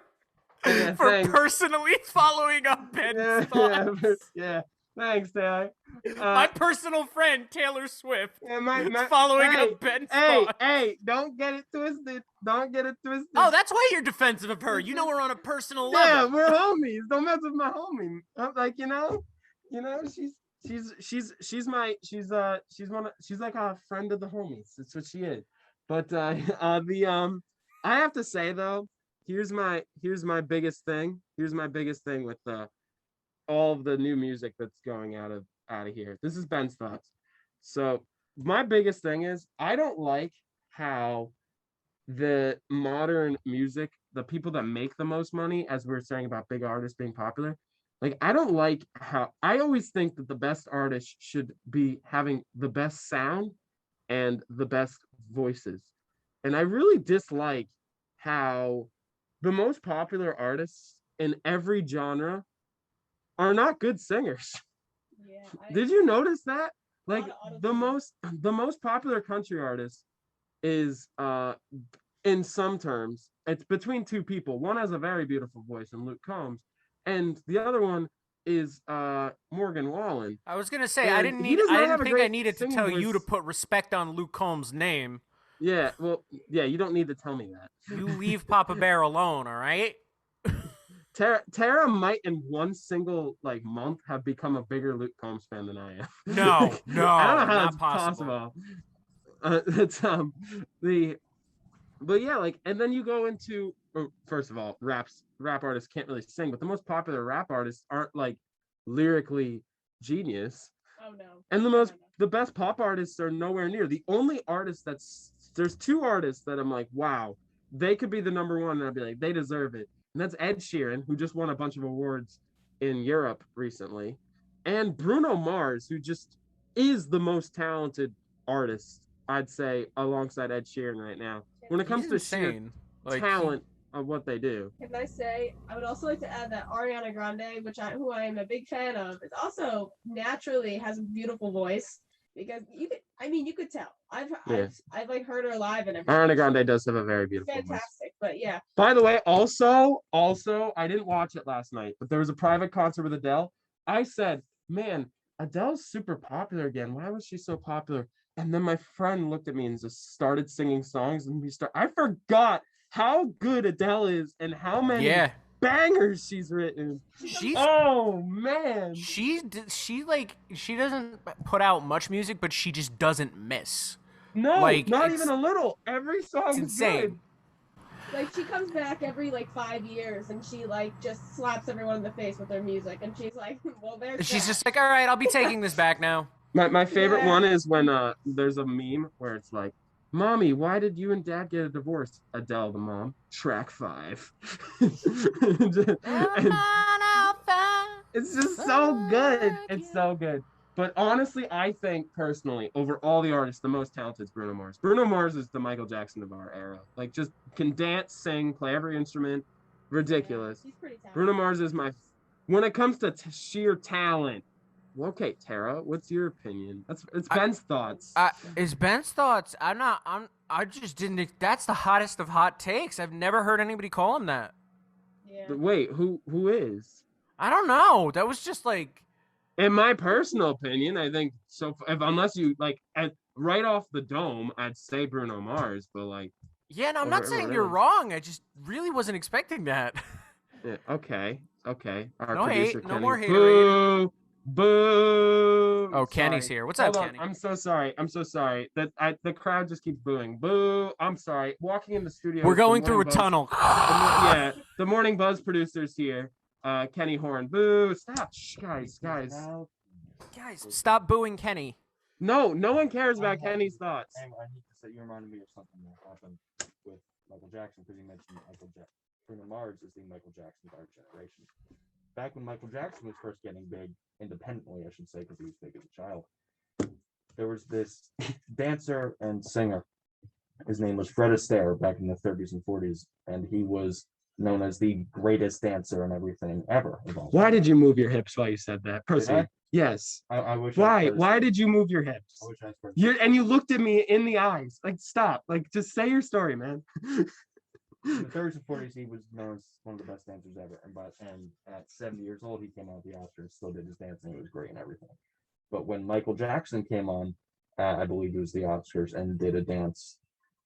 Yeah, for thanks. personally following up Ben's thoughts. Yeah. Thanks, Taylor. My personal friend Taylor Swift My following hey, up Ben's hey, thoughts. hey, don't get it twisted. Don't get it twisted. Oh, that's why you're defensive of her. You know we're on a personal yeah, level. we're homies. Don't mess with my homie. I'm like, she's like a friend of the homies. That's what she is. But I have to say though, here's my biggest thing. Here's my biggest thing with all of the new music that's going out of here. This is Ben's thoughts. So my biggest thing is I don't like how the modern music, the people that make the most money, as we were saying about big artists being popular, like I don't like how I always think that the best artists should be having the best sound and the best voices. And I really dislike how the most popular artists in every genre are not good singers. Yeah. Did you notice that? Like of the autotune. most popular country artist is in some terms it's between two people. One has a very beautiful voice in Luke Combs, and the other one is Morgan Wallen. I was gonna say And I didn't he does not have a think I great needed to singing tell you to voice. put respect on Luke Combs' name. Yeah, well, yeah, you don't need to tell me that. You leave Papa Bear alone, all right? Tara might in one single like month have become a bigger Luke Combs fan than I am. No, no, I don't know how not that's possible. It's but yeah, like, and then you go into first of all, rap artists can't really sing, but the most popular rap artists aren't like lyrically genius. Oh no. And No. the best pop artists are nowhere near. The only artist there's two artists that I'm like, wow, they could be the number one, and I'd be like, they deserve it. And that's Ed Sheeran, who just won a bunch of awards in Europe recently, and Bruno Mars, who just is the most talented artist, I'd say, alongside Ed Sheeran right now. When it comes He's to sheer insane. Like, talent of what they do. Can I say, I would also like to add that Ariana Grande, who I am a big fan of, is also naturally has a beautiful voice, because you could tell. I've like heard her live and everything. Ariana Grande does have a very beautiful voice. Fantastic, but yeah. By the way, also, I didn't watch it last night, but there was a private concert with Adele. I said, man, Adele's super popular again. Why was she so popular? And then my friend looked at me and just started singing songs, and I forgot how good Adele is and how many bangers she's written. Oh man. She doesn't put out much music, but she just doesn't miss. No, like, not even a little. Every song is insane. good. Like she comes back every like 5 years and she like just slaps everyone in the face with her music, and she's like, well, there's She's that. just like, all right, I'll be taking this back now. My favorite one is when there's a meme where it's like, Mommy, why did you and Dad get a divorce? Adele, the mom. Track 5. And it's just so good. It's so good. But honestly, I think personally, over all the artists, the most talented is Bruno Mars. Bruno Mars is the Michael Jackson of our era. Like, just can dance, sing, play every instrument. Ridiculous. He's pretty talented. Bruno Mars is when it comes to sheer talent. Okay, Tara, what's your opinion? It's Ben's thoughts. Is Ben's thoughts? I just didn't. That's the hottest of hot takes. I've never heard anybody call him that. Yeah. Wait, who is? I don't know. That was just like. In my personal opinion, I think so. Unless you like right off the dome, I'd say Bruno Mars, but like. Yeah, no, I'm not saying you're wrong. I just really wasn't expecting that. Yeah, okay. Our No producer, hate, no Kenny. more haterade. Boo! Boo! Oh, Kenny's Sorry. here. What's Hold up, on. Kenny? I'm so sorry. The crowd just keeps booing. Boo! I'm sorry. Walking in the studio. We're the going through a Morning Buzz- tunnel. Yeah, the Morning Buzz producer's here. Kenny Horn. Boo! Stop, guys. Guys, stop booing Kenny. No one cares about Kenny's thoughts. I need to say, you reminded me of something that happened with Michael Jackson, because you mentioned Michael Jackson. Bruno Mars is the Michael Jackson of our generation. Back when Michael Jackson was first getting big, independently, I should say, because he was big as a child, there was this dancer and singer. His name was Fred Astaire back in the 30s and 40s, and he was known as the greatest dancer and everything ever. Why did you move your hips while you said that? Proceed. Yes. I wish. Why did you move your hips? I wish I was You looked at me in the eyes. Like, stop. Like, just say your story, man. In the 30s and 40s, he was known as one of the best dancers ever. And at 70 years old, he came out of the Oscars, still did his dancing. It was great and everything. But when Michael Jackson came on, I believe it was the Oscars, and did a dance,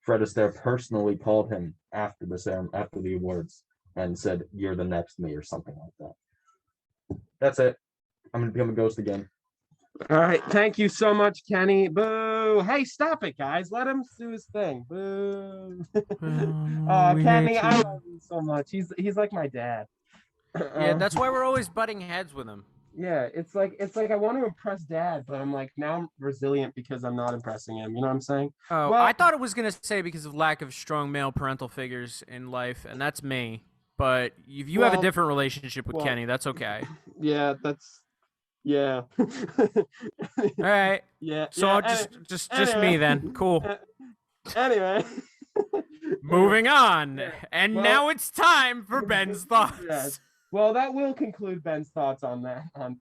Fred Astaire personally called him after the awards and said, "You're the next me," or something like that. That's it. I'm gonna become a ghost again. All right. Thank you so much, Kenny. Boo. Hey, stop it, guys. Let him do his thing. Boo. Kenny, I love him so much. He's like my dad. Yeah, that's why we're always butting heads with him. Yeah, it's like I want to impress dad, but I'm like, now I'm resilient because I'm not impressing him. You know what I'm saying? Oh, Well- I thought it was gonna say because of lack of strong male parental figures in life, and that's me. But if you have a Well- different relationship with well- Kenny, that's okay. Yeah, yeah. All right. Yeah. So yeah, just anyway. me then. Cool. Anyway. Moving on. Yeah. And Well- now it's time for Ben's thoughts. Yes. Well, that will conclude Ben's thoughts on that on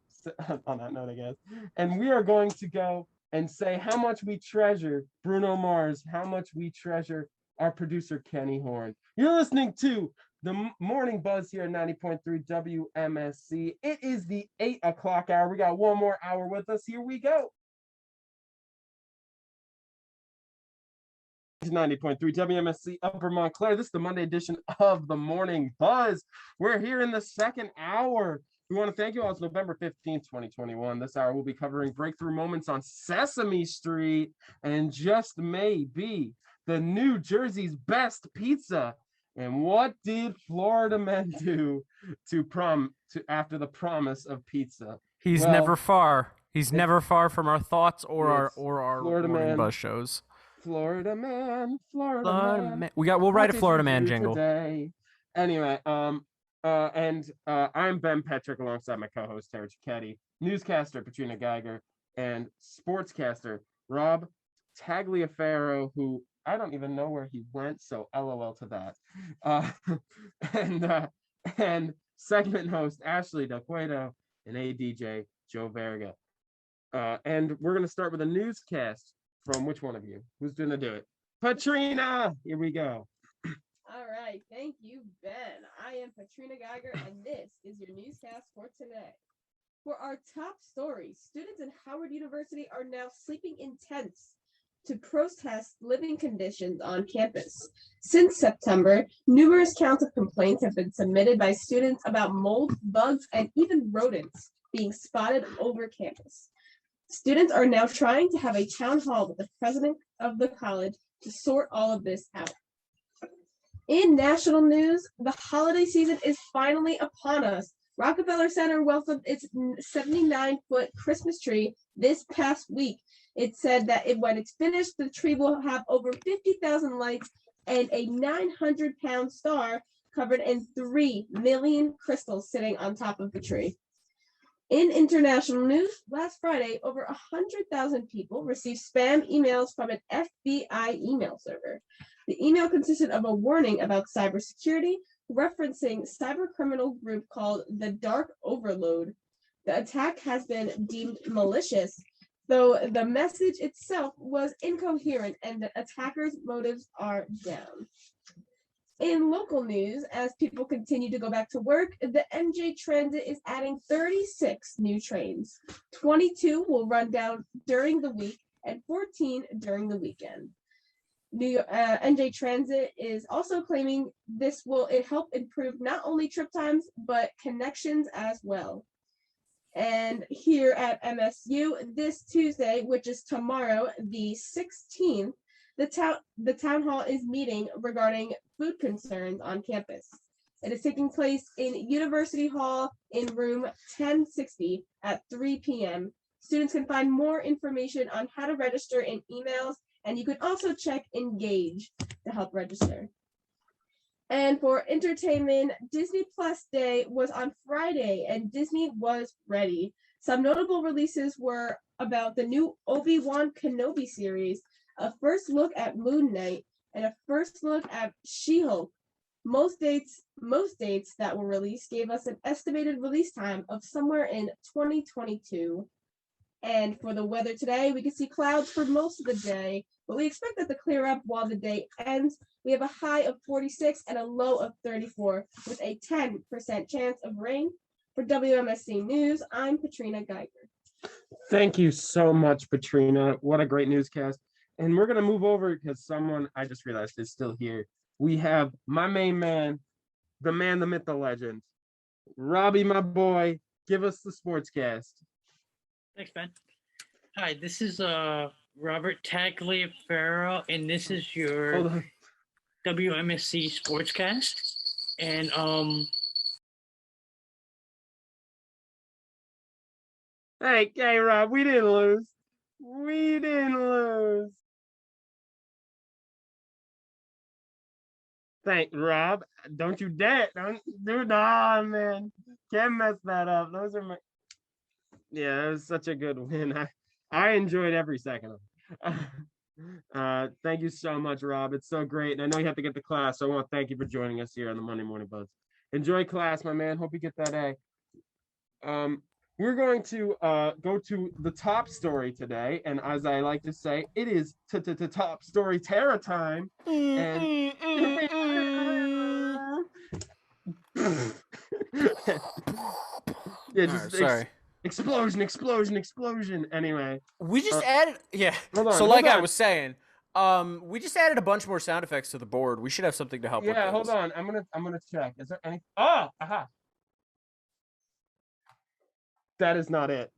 that note, I guess. And we are going to go and say how much we treasure Bruno Mars, how much we treasure our producer Kenny Horn. You're listening to the Morning Buzz here at 90.3 WMSC. It is the 8 o'clock hour. We got one more hour with us. Here we go. 90.3 WMSC Upper Montclair. This is the Monday edition of the Morning Buzz. We're here in the second hour. We want to thank you all. It's November 15th, 2021. This hour we'll be covering breakthrough moments on Sesame Street and just maybe the New Jersey's best pizza. And what did Florida men do after the promise of pizza? He's never far. He's never far from our thoughts or our Florida Morning Man. Buzz shows. Florida man. We'll write a Florida Man jingle. Today. Anyway, I'm Ben Petruk alongside my co-host Terry Cicchetti, newscaster Petrina Geiger, and sportscaster Rob Tagliaferro, who I don't even know where he went, so LOL to that. And segment host Ashley Delcuedo and ADJ Joe Verga. And we're gonna start with a newscast from which one of you? Who's gonna do it? Petrina! Here we go. All right, thank you, Ben. I am Petrina Geiger, and this is your newscast for today. For our top story, students in Howard University are now sleeping in tents to protest living conditions on campus. Since September, numerous counts of complaints have been submitted by students about mold, bugs, and even rodents being spotted over campus. Students are now trying to have a town hall with the president of the college to sort all of this out. In national news, the holiday season is finally upon us. Rockefeller Center welcomed its 79-foot Christmas tree this past week. It said that when it's finished, the tree will have over 50,000 lights and a 900-pound star covered in 3 million crystals sitting on top of the tree. In international news, last Friday, over 100,000 people received spam emails from an FBI email server. The email consisted of a warning about cybersecurity, referencing cyber criminal group called the Dark Overload. The attack has been deemed malicious, though the message itself was incoherent and the attackers' motives are down. In local news, as people continue to go back to work, the MJ Transit is adding 36 new trains. 22 will run down during the week and 14 during the weekend. NJ Transit is also claiming this will help improve not only trip times, but connections as well. And here at MSU, this Tuesday, which is tomorrow, the 16th, the town hall is meeting regarding food concerns on campus. It is taking place in University Hall in room 1060 at 3 p.m. Students can find more information on how to register in emails, and you can also check Engage to help register. And for entertainment, Disney Plus Day was on Friday, and Disney was ready. Some notable releases were about the new Obi-Wan Kenobi series, a first look at Moon Knight, and a first look at She-Hulk. Most dates that were released gave us an estimated release time of somewhere in 2022. And for the weather today, we can see clouds for most of the day, but we expect that to clear up while the day ends. We have a high of 46 and a low of 34 with a 10% chance of rain. For WMSC News, I'm Katrina Geiger. Thank you so much, Petrina. What a great newscast. And we're going to move over because someone I just realized is still here. We have my main man, the myth, the legend. Robbie, my boy, give us the sportscast. Thanks, Ben. Hi, this is Robert Tagliaferro, and this is Hold your on. WMSC Sportscast. And Hey, Rob, we didn't lose. We didn't lose. Thank Rob. Don't you dare. Don't do nah, man. Can't mess that up. Those are my yeah, it was such a good win. I enjoyed every second of it. Thank you so much, Rob. It's so great. And I know you have to get to class, so I want to thank you for joining us here on the Monday Morning Buzz. Enjoy class, my man. Hope you get that A. We're going to go to the top story today, and as I like to say, it is top story Terra time. And yeah, just sorry. Explosion. Anyway, We just added, yeah. hold on, So, hold like I on. was saying, we just added a bunch more sound effects to the board. We should have something to help with Yeah, this. hold on. I'm gonna check. Is there any? Oh, aha. That is not it.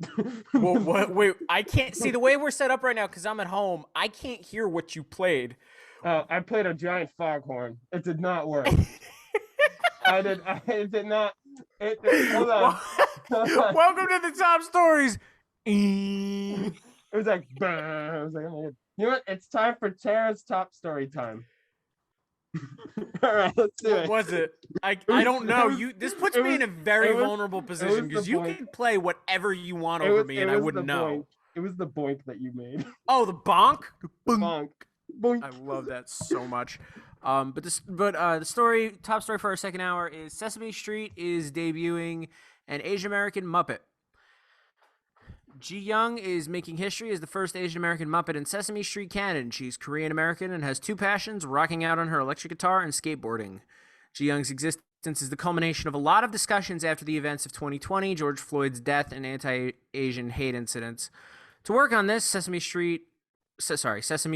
What? Wait, I can't see the way we're set up right now because I'm at home. I can't hear what you played. I played a giant foghorn. It did not work. It did not. Hold on. Welcome to the top stories. It was like, bah. I was like, oh my God. You know what? It's time for Tara's top story time. All right, let's do What it. was it? I don't know. This puts me in a very it was- vulnerable it was position because the you boink. can play whatever you want It over was- me it and I was wouldn't the know. boink. It was the boink that you made. Oh, the bonk. Bonk. Boink. I love that so much. But the top story for our second hour is Sesame Street is debuting an Asian American Muppet. Ji Young is making history as the first Asian American Muppet in Sesame Street canon. She's Korean American and has two passions: rocking out on her electric guitar and skateboarding. Ji Young's existence is the culmination of a lot of discussions after the events of 2020, George Floyd's death, and anti-Asian hate incidents. To work on this, Sesame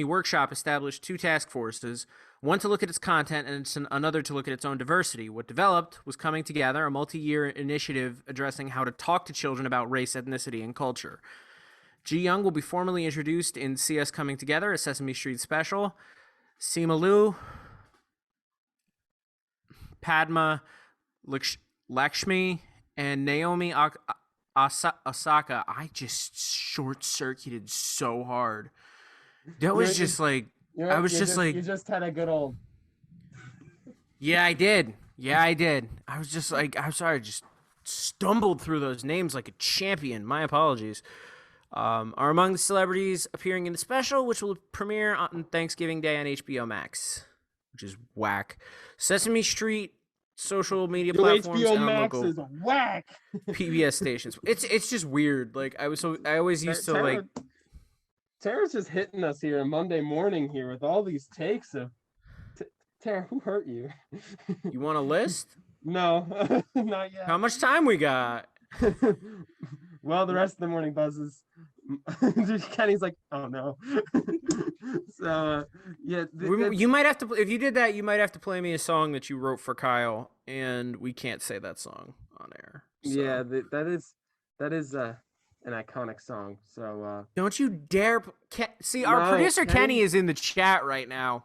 Workshop established two task forces, one to look at its content and another to look at its own diversity. What developed was Coming Together, a multi-year initiative addressing how to talk to children about race, ethnicity, and culture. Ji Young will be formally introduced in CS Coming Together, a Sesame Street special. Sima Liu, Padma Lakshmi, and Naomi Osaka. I just short-circuited so hard. That was just like, I was just like, you just had a good old. yeah, I did. I was just like, I'm sorry, I just stumbled through those names like a champion. My apologies. Are among the celebrities appearing in the special, which will premiere on Thanksgiving Day on HBO Max, which is whack. Sesame Street social media platforms HBO and on Max local is whack. PBS stations. It's just weird. Like I always used to like. Tara's just hitting us here on Monday morning here with all these takes of Tara, who hurt you? You want a list? No, not yet. How much time we got? Well, the rest of the morning buzzes. Kenny's like, oh no. So yeah, You might have to, if you did that, you might have to play me a song that you wrote for Kyle, and we can't say that song on air. So. Yeah, that is an iconic song. So don't you dare see our producer Kenny is in the chat right now,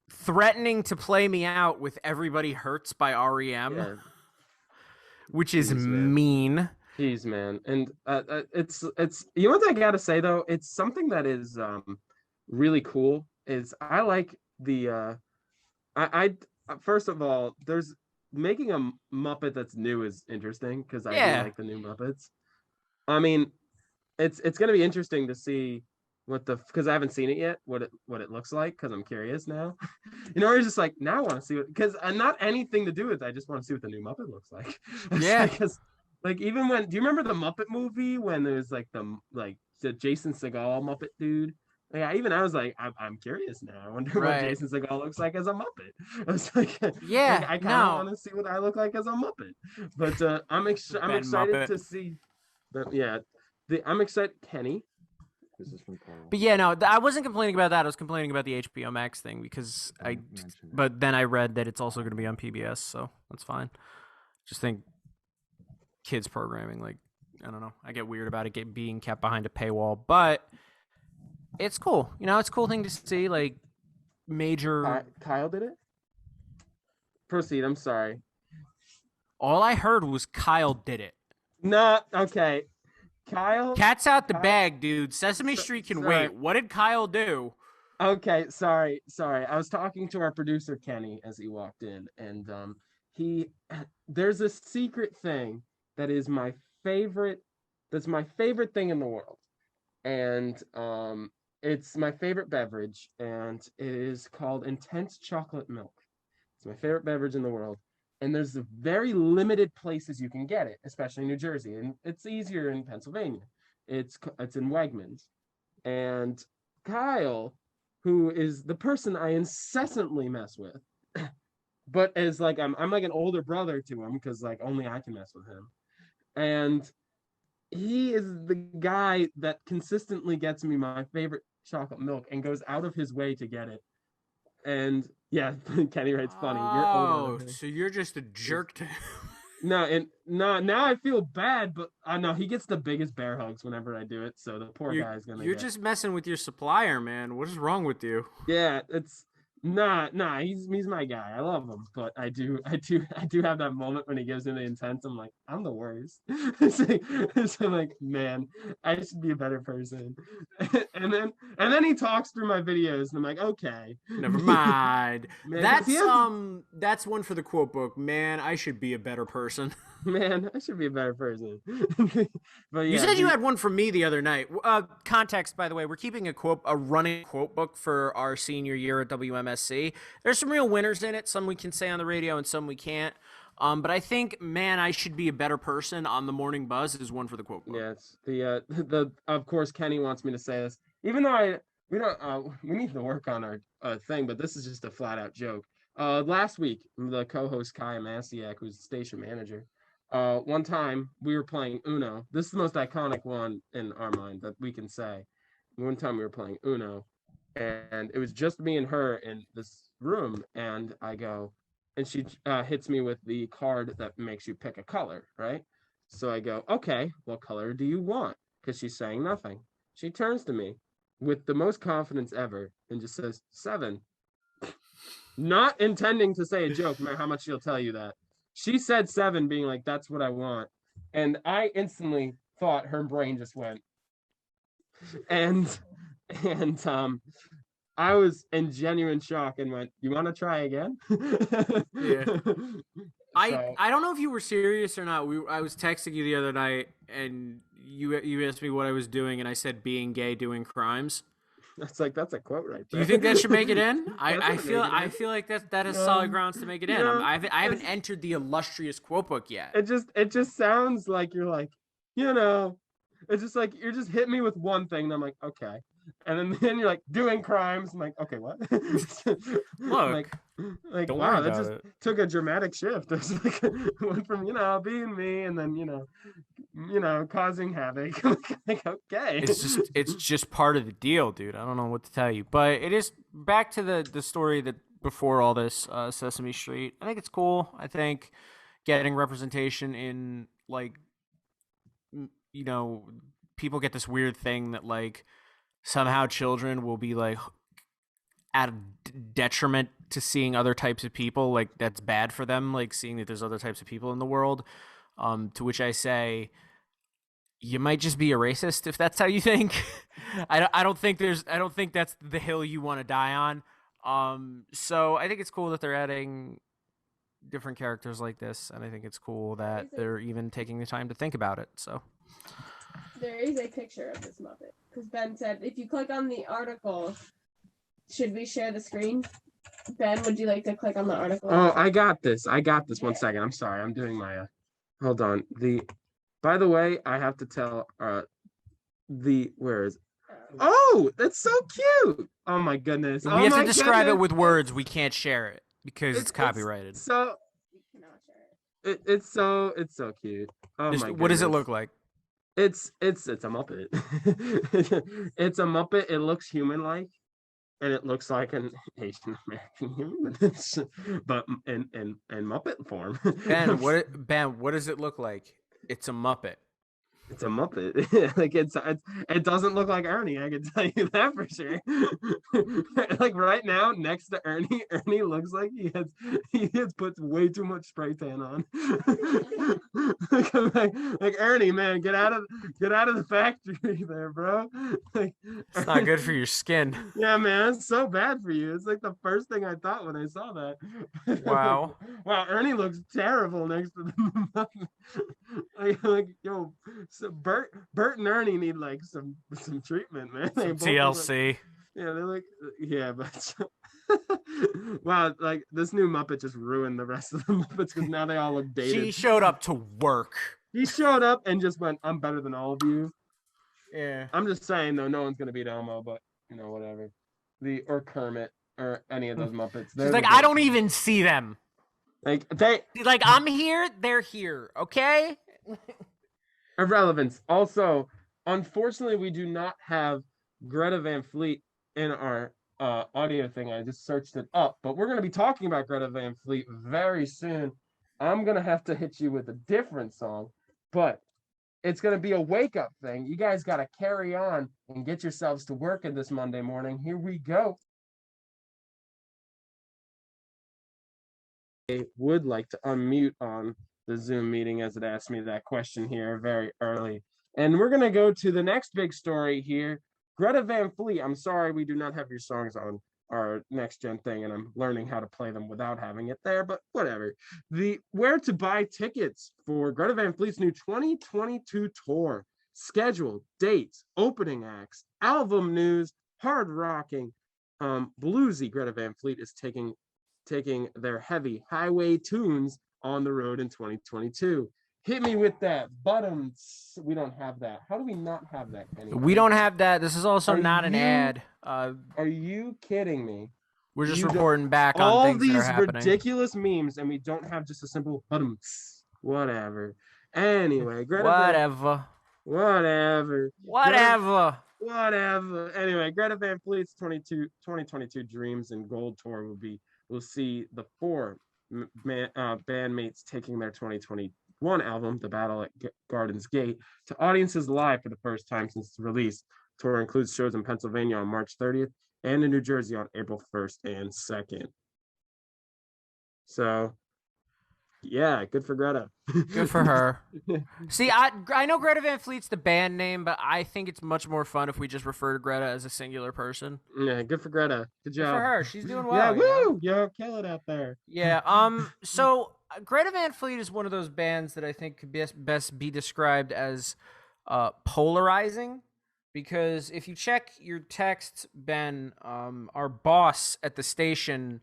threatening to play me out with "Everybody Hurts" by REM, yeah. Which is man. mean. Jeez, man, and it's you know what I gotta say though, it's something that is really cool. Is I like the I first of all, there's making a Muppet that's new is interesting because I do like the new Muppets. I mean, it's gonna be interesting to see what because I haven't seen it yet, what it looks like, because I'm curious now. You know, it's just like now I want to see what, because not anything to do with it, I just want to see what the new Muppet looks like. Yeah. Because Like even when, do you remember the Muppet movie when there's like the Jason Segel Muppet dude? Yeah, even I was like, I'm curious now. I wonder what Right. Jason Segel looks like as a Muppet. I was like, Yeah, I kind of no. want to see what I look like as a Muppet. But I'm Ben excited Muppet. to see. But yeah, I'm excited. Kenny. This is from Carl. But yeah, no, I wasn't complaining about that. I was complaining about the HBO Max thing because Don't mention it. but then I read that it's also going to be on PBS, so that's fine. Just think kids programming, like, I don't know. I get weird about it being kept behind a paywall, but it's cool. You know, it's a cool thing to see, like, major. Kyle did it. Proceed. I'm sorry. All I heard was Kyle did it. No, okay. Kyle. Cat's out the bag, dude. Sesame Street can sorry. wait. What did Kyle do? Okay, sorry. I was talking to our producer Kenny as he walked in, and there's a secret thing that is my favorite. That's my favorite thing in the world, and it's my favorite beverage, and it is called intense chocolate milk. It's my favorite beverage in the world. And there's very limited places you can get it, especially in New Jersey, and it's easier in Pennsylvania. It's in Wegmans, and Kyle, who is the person I incessantly mess with, but is like I'm like an older brother to him because like only I can mess with him, and he is the guy that consistently gets me my favorite chocolate milk and goes out of his way to get it. And yeah, Kenny writes funny. You're older than me. So you're just a jerk to him. No, now I feel bad, but no, he gets the biggest bear hugs whenever I do it. So the poor guy's gonna. You're just messing with your supplier, man. What is wrong with you? Yeah, it's nah. He's my guy. I love him, but I do have that moment when he gives me the intense. I'm like, I'm the worst. it's like, man, I should be a better person. and then he talks through my videos, and I'm like, okay, never mind. Man, that's one for the quote book. Man, I should be a better person. Man, I should be a better person. But yeah, you said you had one from me the other night. Context, by the way, we're keeping a running quote book for our senior year at WMSC. There's some real winners in it. Some we can say on the radio and some we can't. But I think, man, I should be a better person on the Morning Buzz is one for the quote book. Yeah, it's the of course Kenny wants me to say this, even though we need to work on our thing, but this is just a flat out joke. Last week, the co-host Kaya Masiak, who's the station manager, one time we were playing Uno. This is the most iconic one in our mind that we can say. One time we were playing Uno, and it was just me and her in this room, and I go, and she hits me with the card that makes you pick a color, right? So I go, okay, what color do you want? Because she's saying nothing. She turns to me with the most confidence ever and just says, 7. Not intending to say a joke, no matter how much she'll tell you that. She said 7, being like, that's what I want. And I instantly thought her brain just went. And I was in genuine shock and went, you want to try again? Yeah. I don't know if you were serious or not. I was texting you the other night and you asked me what I was doing and I said being gay doing crimes. That's a quote right there. Do you think that should make it in? I feel like that is solid grounds to make it in. I haven't entered the illustrious quote book yet. It just sounds like you're like, it's just like you're just hitting me with one thing and I'm like, okay. And then you're like doing crimes. I'm like, okay, what? Look, like don't wow, worry that just about it. took a dramatic shift. It's like went from being me and then causing havoc. Like okay, it's just part of the deal, dude. I don't know what to tell you, but it is back to the story that before all this Sesame Street. I think it's cool. I think getting representation in like people get this weird thing that like somehow children will be like at a detriment to seeing other types of people, like that's bad for them, like seeing that there's other types of people in the world. To which I say, you might just be a racist if that's how you think. I don't think that's the hill you want to die on. So I think it's cool that they're adding different characters like this, and I think it's cool that they're even taking the time to think about it. So there is a picture of this Muppet because Ben said if you click on the article, should we share the screen? Ben, would you like to click on the article? Oh, I got this. 1 second. I'm sorry. I'm doing my hold on. By the way, I have to tell where is Oh, that's so cute. Oh my goodness. We have to describe it goodness. with words. We can't share it because it's It's copyrighted. so it's so cute. Oh my What does it goodness. look like? It's a Muppet. It's a Muppet. It looks human-like, and it looks like an Asian American human, but in Muppet form. Ben, what does it look like? It's a Muppet. It's a Muppet. Like it doesn't look like Ernie. I can tell you that for sure. Like right now, next to Ernie looks like he has put way too much spray tan on. like Ernie, man, get out of the factory there, bro. Like, It's not good for your skin. yeah, man, it's so bad for you. It's like the first thing I thought when I saw that. Wow. Wow, Ernie looks terrible next to the Muppet. like yo. So Bert and Ernie need like some treatment, man. Some TLC. Yeah, they're like, yeah, but wow, like this new Muppet just ruined the rest of the Muppets because now they all look dated. She showed up to work. He showed up and just went, "I'm better than all of you." Yeah. I'm just saying though, no one's gonna beat Elmo, but whatever. Or Kermit or any of those Muppets. She's like, I don't even see them. Like I'm here, they're here, okay? Irrelevance. Also, unfortunately, we do not have Greta Van Fleet in our audio thing. I just searched it up, but we're going to be talking about Greta Van Fleet very soon. I'm going to have to hit you with a different song, but it's going to be a wake-up thing. You guys got to carry on and get yourselves to work in this Monday morning. Here we go. I would like to unmute on the Zoom meeting as it asked me that question here very early. And we're going to go to the next big story here. Greta Van Fleet. I'm sorry we do not have your songs on our next gen thing, and I'm learning how to play them without having it there, but whatever. Where to buy tickets for Greta Van Fleet's new 2022 tour. Schedule, dates, opening acts, album news, hard rocking, bluesy. Greta Van Fleet is taking their heavy highway tunes on the road in 2022. Hit me with that. Buttons. We don't have that. How do we not have that, Kenny? We don't have that. This is also not an ad. Are you kidding me? We're just reporting back on all things that are these happening. Ridiculous memes, and we don't have just a simple buttons. Whatever. Anyway, Greta Whatever. Anyway, Greta Van Fleet's 2022 Dreams and Gold Tour we'll see the four bandmates taking their 2021 album, The Battle at Garden's Gate, to audiences live for the first time since its release. The tour includes shows in Pennsylvania on March 30th and in New Jersey on April 1st and 2nd. So, yeah, good for Greta. Good for her. See, I know Greta Van Fleet's the band name, but I think it's much more fun if we just refer to Greta as a singular person. Yeah, good for Greta. Good job. Good for her. She's doing well. Yeah, woo! Yo, kill it out there. Yeah. So Greta Van Fleet is one of those bands that I think could best be described as polarizing, because if you check your text, Ben, our boss at the station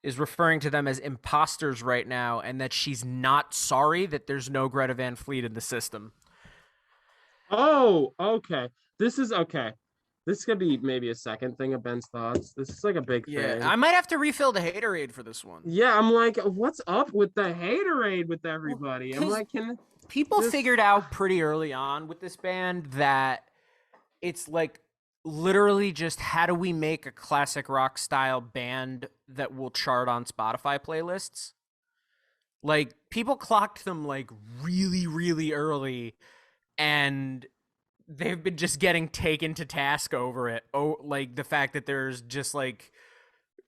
is referring to them as imposters right now, and that she's not sorry that there's no Greta Van Fleet in the system. Oh, okay. This is okay. This could be maybe a second thing of Ben's thoughts. This is like a big thing. I might have to refill the haterade for this one. Yeah, I'm like, what's up with the haterade with everybody? I'm like, people figured out pretty early on with this band that it's like literally just how do we make a classic rock style band that will chart on Spotify playlists? Like, people clocked them like really, really early, and they've been just getting taken to task over it. Oh, like the fact that there's just like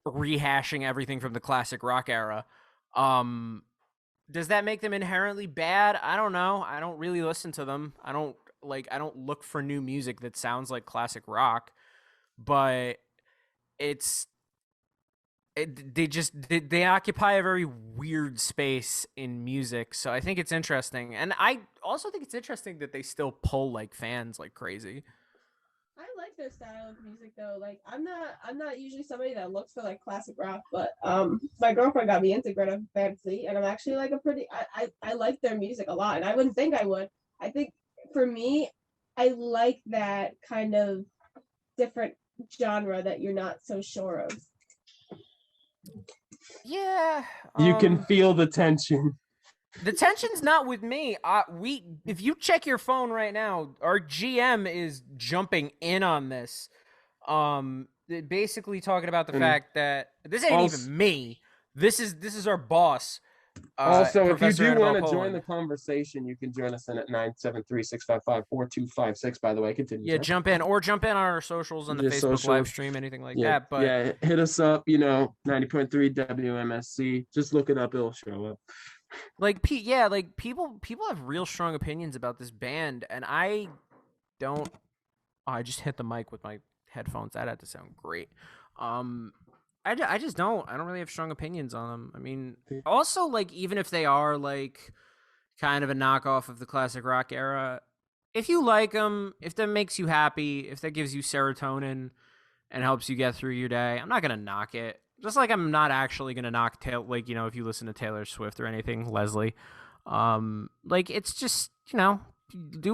rehashing everything from the classic rock era. Does that make them inherently bad? I don't know. I don't really listen to them. I don't look for new music that sounds like classic rock, but they occupy a very weird space in music. So I think it's interesting. And I also think it's interesting that they still pull like fans like crazy. I like their style of music though. Like I'm not usually somebody that looks for like classic rock, but my girlfriend got me into Greta Van Fleet, and I'm actually like I like their music a lot, and I wouldn't think I would. I think for me, I like that kind of different genre that you're not so sure of. Yeah. You can feel the tension. The tension's not with me. If you check your phone right now, our GM is jumping in on this. Basically talking about the And fact that this ain't also- even me. This is our boss. Also, if you Professor do Annabelle want to join Poland. the conversation, you can join us in at 973-655-4256. By the way, continue. Yeah, sir. jump in on our socials on the Yeah, Facebook socials. live stream, anything like Yeah, that. But yeah, hit us up. 90.3 WMSC. Just look it up; it'll show up. like people have real strong opinions about this band, and I don't. Oh, I just hit the mic with my headphones. That had to sound great. I just don't. I don't really have strong opinions on them. I mean, also, like, even if they are, like, kind of a knockoff of the classic rock era, if you like them, if that makes you happy, if that gives you serotonin and helps you get through your day, I'm not going to knock it. Just like I'm not actually going to knock, if you listen to Taylor Swift or anything, Leslie. Like, it's just, do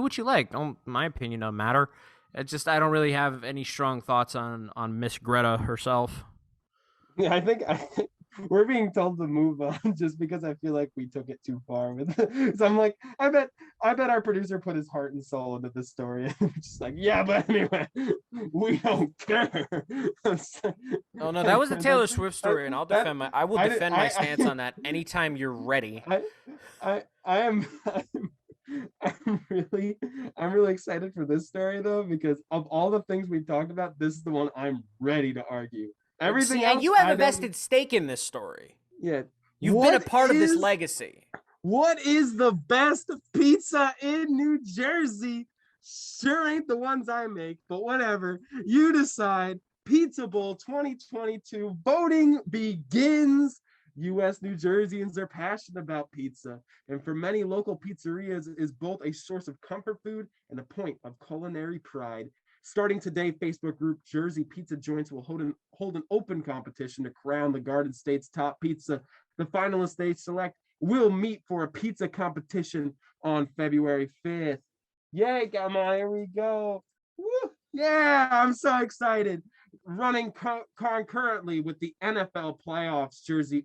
what you like. My opinion don't matter. It's just I don't really have any strong thoughts on Miss Greta herself. Yeah, I think we're being told to move on just because I feel like we took it too far with it. So I'm like, I bet our producer put his heart and soul into this story. Just like, yeah, but anyway, we don't care. Oh no, that was the Taylor Swift story, and I will defend my stance on that anytime you're ready. I'm really excited for this story though, because of all the things we've talked about, this is the one I'm ready to argue. Everything else, and you have a vested stake in this story. Yeah. You've been a part of this legacy. What is the best pizza in New Jersey? Sure ain't the ones I make, but whatever. You decide. Pizza Bowl 2022 voting begins. U.S. New Jerseyans are passionate about pizza, and for many local pizzerias is both a source of comfort food and a point of culinary pride. Starting today, Facebook group Jersey Pizza Joints will hold an open competition to crown the Garden State's top pizza. The finalists they select will meet for a pizza competition on February 5th. Yay, come on, here we go. Woo! Yeah, I'm so excited. Running concurrently with the NFL playoffs, Jersey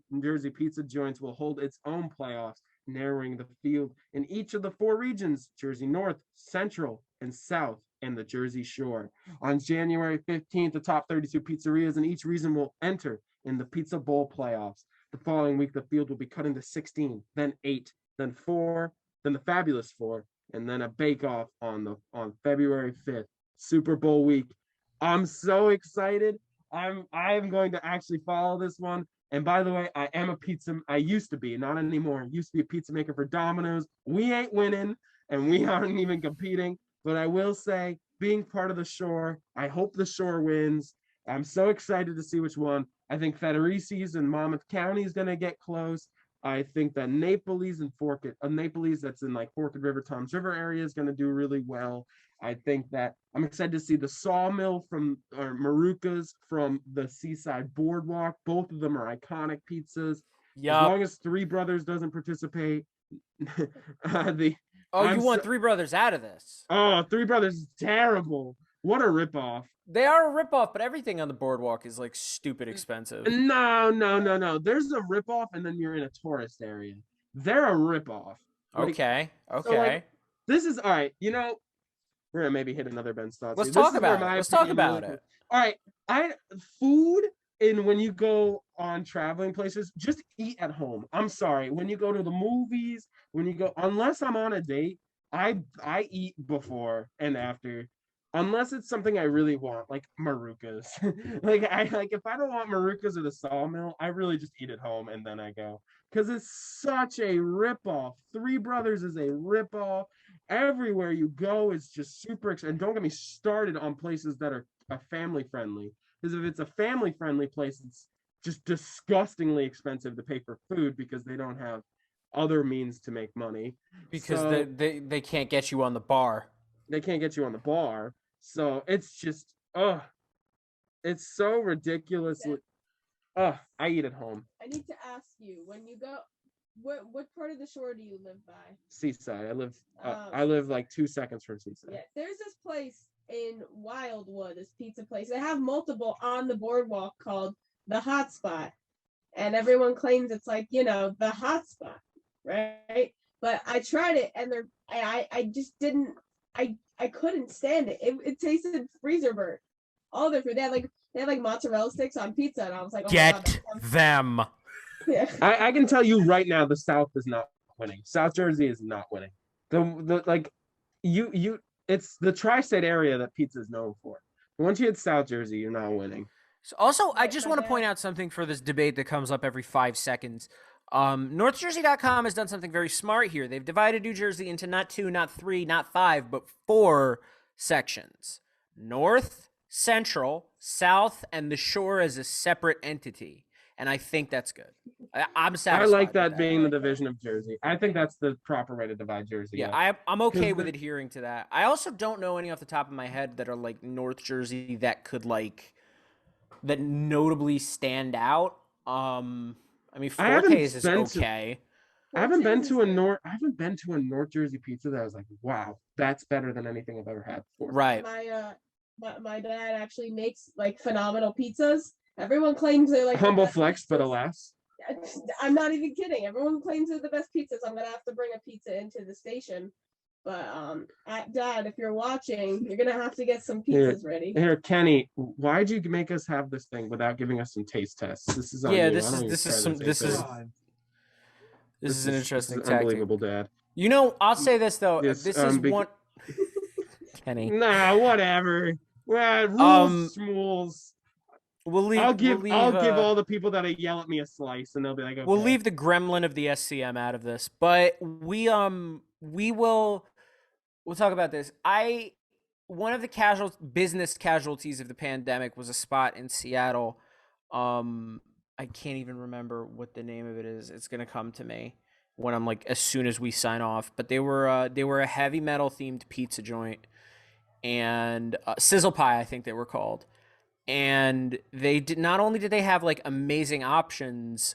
Pizza Joints will hold its own playoffs, narrowing the field in each of the 4 regions: Jersey North, Central, and South, and the Jersey Shore. On January 15th, the top 32 pizzerias in each region will enter in the Pizza Bowl playoffs. The following week, the field will be cut into 16, then 8, then 4, then the Fabulous 4, and then a bake-off on February 5th, Super Bowl week. I'm so excited. I'm going to actually follow this one. And by the way, I used to be, not anymore. I used to be a pizza maker for Domino's. We ain't winning, and we aren't even competing. But I will say, being part of the Shore, I hope the Shore wins. I'm so excited to see which one. I think Federici's and Monmouth County is going to get close. I think that Naples that's in like Forked River, Toms River area is going to do really well. I think that I'm excited to see the Sawmill or Maruca's from the Seaside Boardwalk. Both of them are iconic pizzas. Yep. As long as Three Brothers doesn't participate, you want Three Brothers out of this? Oh, Three Brothers is terrible. What a ripoff. They are a ripoff, but everything on the boardwalk is like stupid expensive. No. There's a ripoff, and then you're in a tourist area. They're a ripoff. Okay. So, like, this is all right. We're gonna maybe hit another Ben Stotts. Let's talk about it. All right. Food, and when you go on traveling places, just eat at home. I'm sorry. When you go to the movies, unless I'm on a date, I eat before and after. Unless it's something I really want, like Maruca's. If I don't want Maruca's or the Sawmill, I really just eat at home and then I go. Because it's such a ripoff. Three Brothers is a ripoff. Everywhere you go, it's just super expensive. And don't get me started on places that are family friendly. Because if it's a family friendly place, it's just disgustingly expensive to pay for food because they don't have other means to make money. Because they can't get you on the bar. They can't get you on the bar. So it's just, it's so ridiculously, I eat at home. I need to ask you, when you go, what part of the shore do you live by? Seaside. Um, I live like 2 seconds from Seaside. Yeah, there's this place in Wildwood, this pizza place. They have multiple on the boardwalk called the Hot Spot, and everyone claims it's like the hot spot, right? But I tried it, and I just didn't. I couldn't stand it. It tasted freezer burnt. All their food. They had like mozzarella sticks on pizza, and I was like, oh my God, Get them. yeah. I can tell you right now, the South is not winning. South Jersey is not winning. The like, it's the tri-state area that pizza is known for. Once you hit South Jersey, you're not winning. So also, I Right, just my want to bad. point out something for this debate that comes up every 5 seconds. NorthJersey.com has done something very smart here. They've divided New Jersey into not 2, not 3, not 5, but 4 sections: North, Central, South, and the Shore as a separate entity. And I think that's good. I'm I satisfied. like with that being the division of Jersey. I think that's the proper way to divide Jersey. Yeah, up. I'm okay 'Cause with adhering to that. I also don't know any off the top of my head that are like North Jersey that could like that notably stand out. I mean, I haven't Forte's is been to- okay. I haven't been to a Forte's North. I haven't been to a North Jersey pizza that I was like, wow, that's better than anything I've ever had before. Right. My dad actually makes like phenomenal pizzas. Everyone claims they're like the Humble best flex, but pizzas. alas. I'm not even kidding. Everyone claims they're the best pizzas. I'm gonna have to bring a pizza into the station. But Dad, if you're watching, you're gonna have to get some pizzas ready. Here, Kenny, why'd you make us have this thing without giving us some taste tests? This is on Yeah, you. this I don't is- even this is care to some- taste this it. is- God. This is an interesting tactic. unbelievable, Dad. You know, I'll say this though. Yes, This is bec- one. Kenny, Nah, whatever. Well, rules, schmools. we'll leave. I'll give we'll leave, all the people that yell at me a slice, and they'll be like, okay. We'll leave the gremlin of the SCM out of this, but we will we'll talk about this. One of the business casualties of the pandemic was a spot in Seattle. I can't even remember what the name of it is. It's gonna come to me when I'm like as soon as we sign off. But they were a heavy metal themed pizza joint, and Sizzle Pie, I think they were called. And they did not only did they have like amazing options,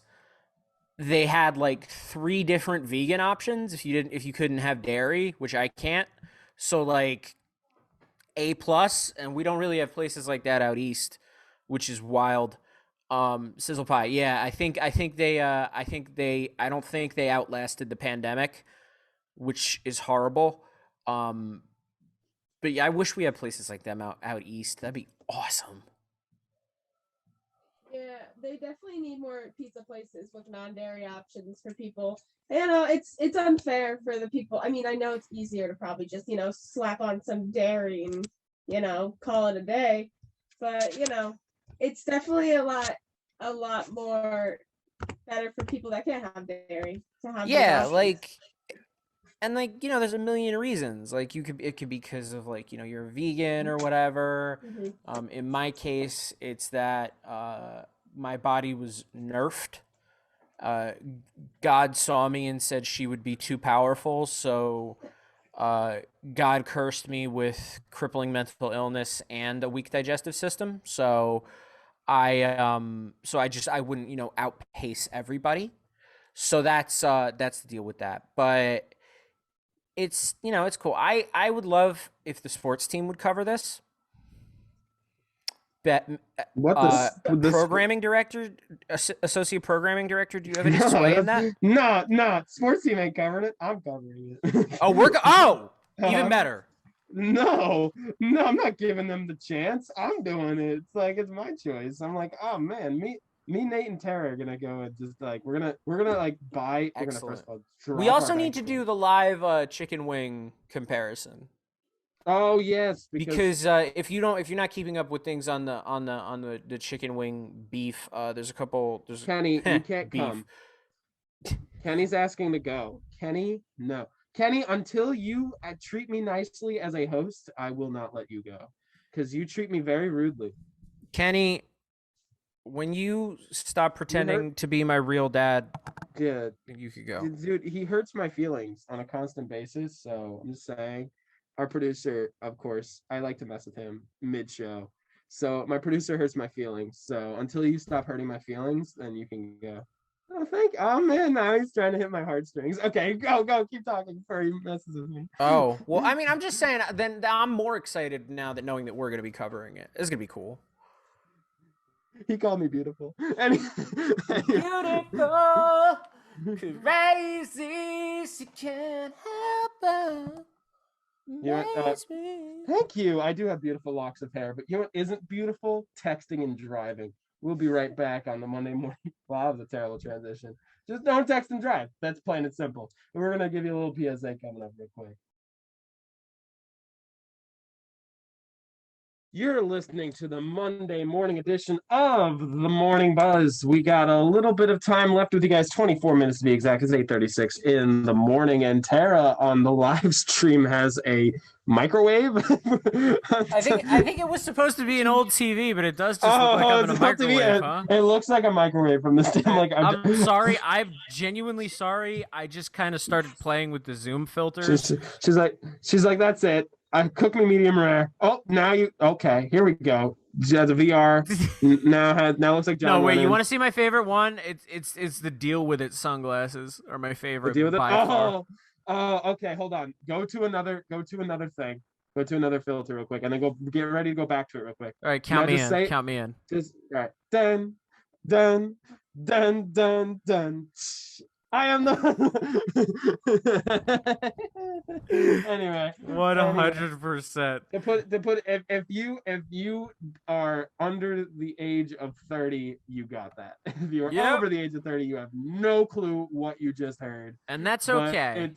they had like 3 different vegan options if you couldn't have dairy, which I can't. So like A+, and we don't really have places like that out east, which is wild. Sizzle Pie, yeah, I don't think they outlasted the pandemic, which is horrible. But yeah, I wish we had places like them out east. That'd be awesome. Yeah, they definitely need more pizza places with non-dairy options for people. It's unfair for the people. I mean, I know it's easier to probably just, slap on some dairy and, call it a day. But, it's definitely a lot more better for people that can't have dairy to have. Yeah, those options. there's a million reasons. Like it could be because of like, you're a vegan or whatever. Mhm. In my case, it's that my body was nerfed. God saw me and said she would be too powerful, so God cursed me with crippling mental illness and a weak digestive system. So I wouldn't, outpace everybody. So that's the deal with that. But it's cool. I would love if the sports team would cover this. Programming director, associate programming director. Do you have any sway in that? No, sports team ain't covering it. I'm covering it. Oh, even better. No, I'm not giving them the chance. I'm doing it. It's like it's my choice. I'm like, oh man, me, Nate, and Tara are gonna go and just like we're gonna like buy. We're gonna first of all drop We also our need to bank do the live chicken wing comparison. Oh yes, because if you're not keeping up with things on the chicken wing beef, there's a couple. There's Kenny, you can't beef. come. Kenny's asking to go. Kenny, no. Kenny, until you treat me nicely as a host, I will not let you go because you treat me very rudely. Kenny, when you stop pretending to be my real dad, yeah, you could go. Dude, he hurts my feelings on a constant basis. So I'm just saying. Our producer, of course, I like to mess with him mid-show. So my producer hurts my feelings. So until you stop hurting my feelings, then you can go. Oh man, now he's trying to hit my heartstrings. Okay, go, keep talking before he messes with me. Oh, well, I mean, I'm just saying, then I'm more excited now that knowing that we're going to be covering it. It's going to be cool. He called me beautiful. Anyway. Beautiful, crazy, she can't help but amaze me. Thank you. I do have beautiful locks of hair, but you know what isn't beautiful? Texting and driving. We'll be right back on the Monday morning. Wow, that was a terrible transition. Just don't text and drive. That's plain and simple. And we're gonna give you a little PSA coming up real quick. You're listening to the Monday morning edition of the Morning Buzz. We got a little bit of time left with you guys, 24 minutes to be exact. It's 8:36 in the morning, and Tara on the live stream has a microwave. I think it was supposed to be an old TV, but it does just look like having a microwave, huh? It looks like a microwave from this time. Like I'm sorry. I'm genuinely sorry. I just kind of started playing with the Zoom filters. She's like, that's it. I cook me medium rare. Oh, now okay. Here we go. She has a VR. now looks like John. No, wait. Lennon. You want to see my favorite one? It's the Deal With It sunglasses are my favorite. Deal with it. By far. Oh, okay. Hold on. Go to another thing. Go to another filter real quick, and then get ready to go back to it real quick. All right, count me in. Count me in. Just all right. Dun, dun, dun, dun, dun. I am the. Anyway. 100%. To put if you are under the age of 30, you got that. If you are over the age of 30, you have no clue what you just heard. And that's okay.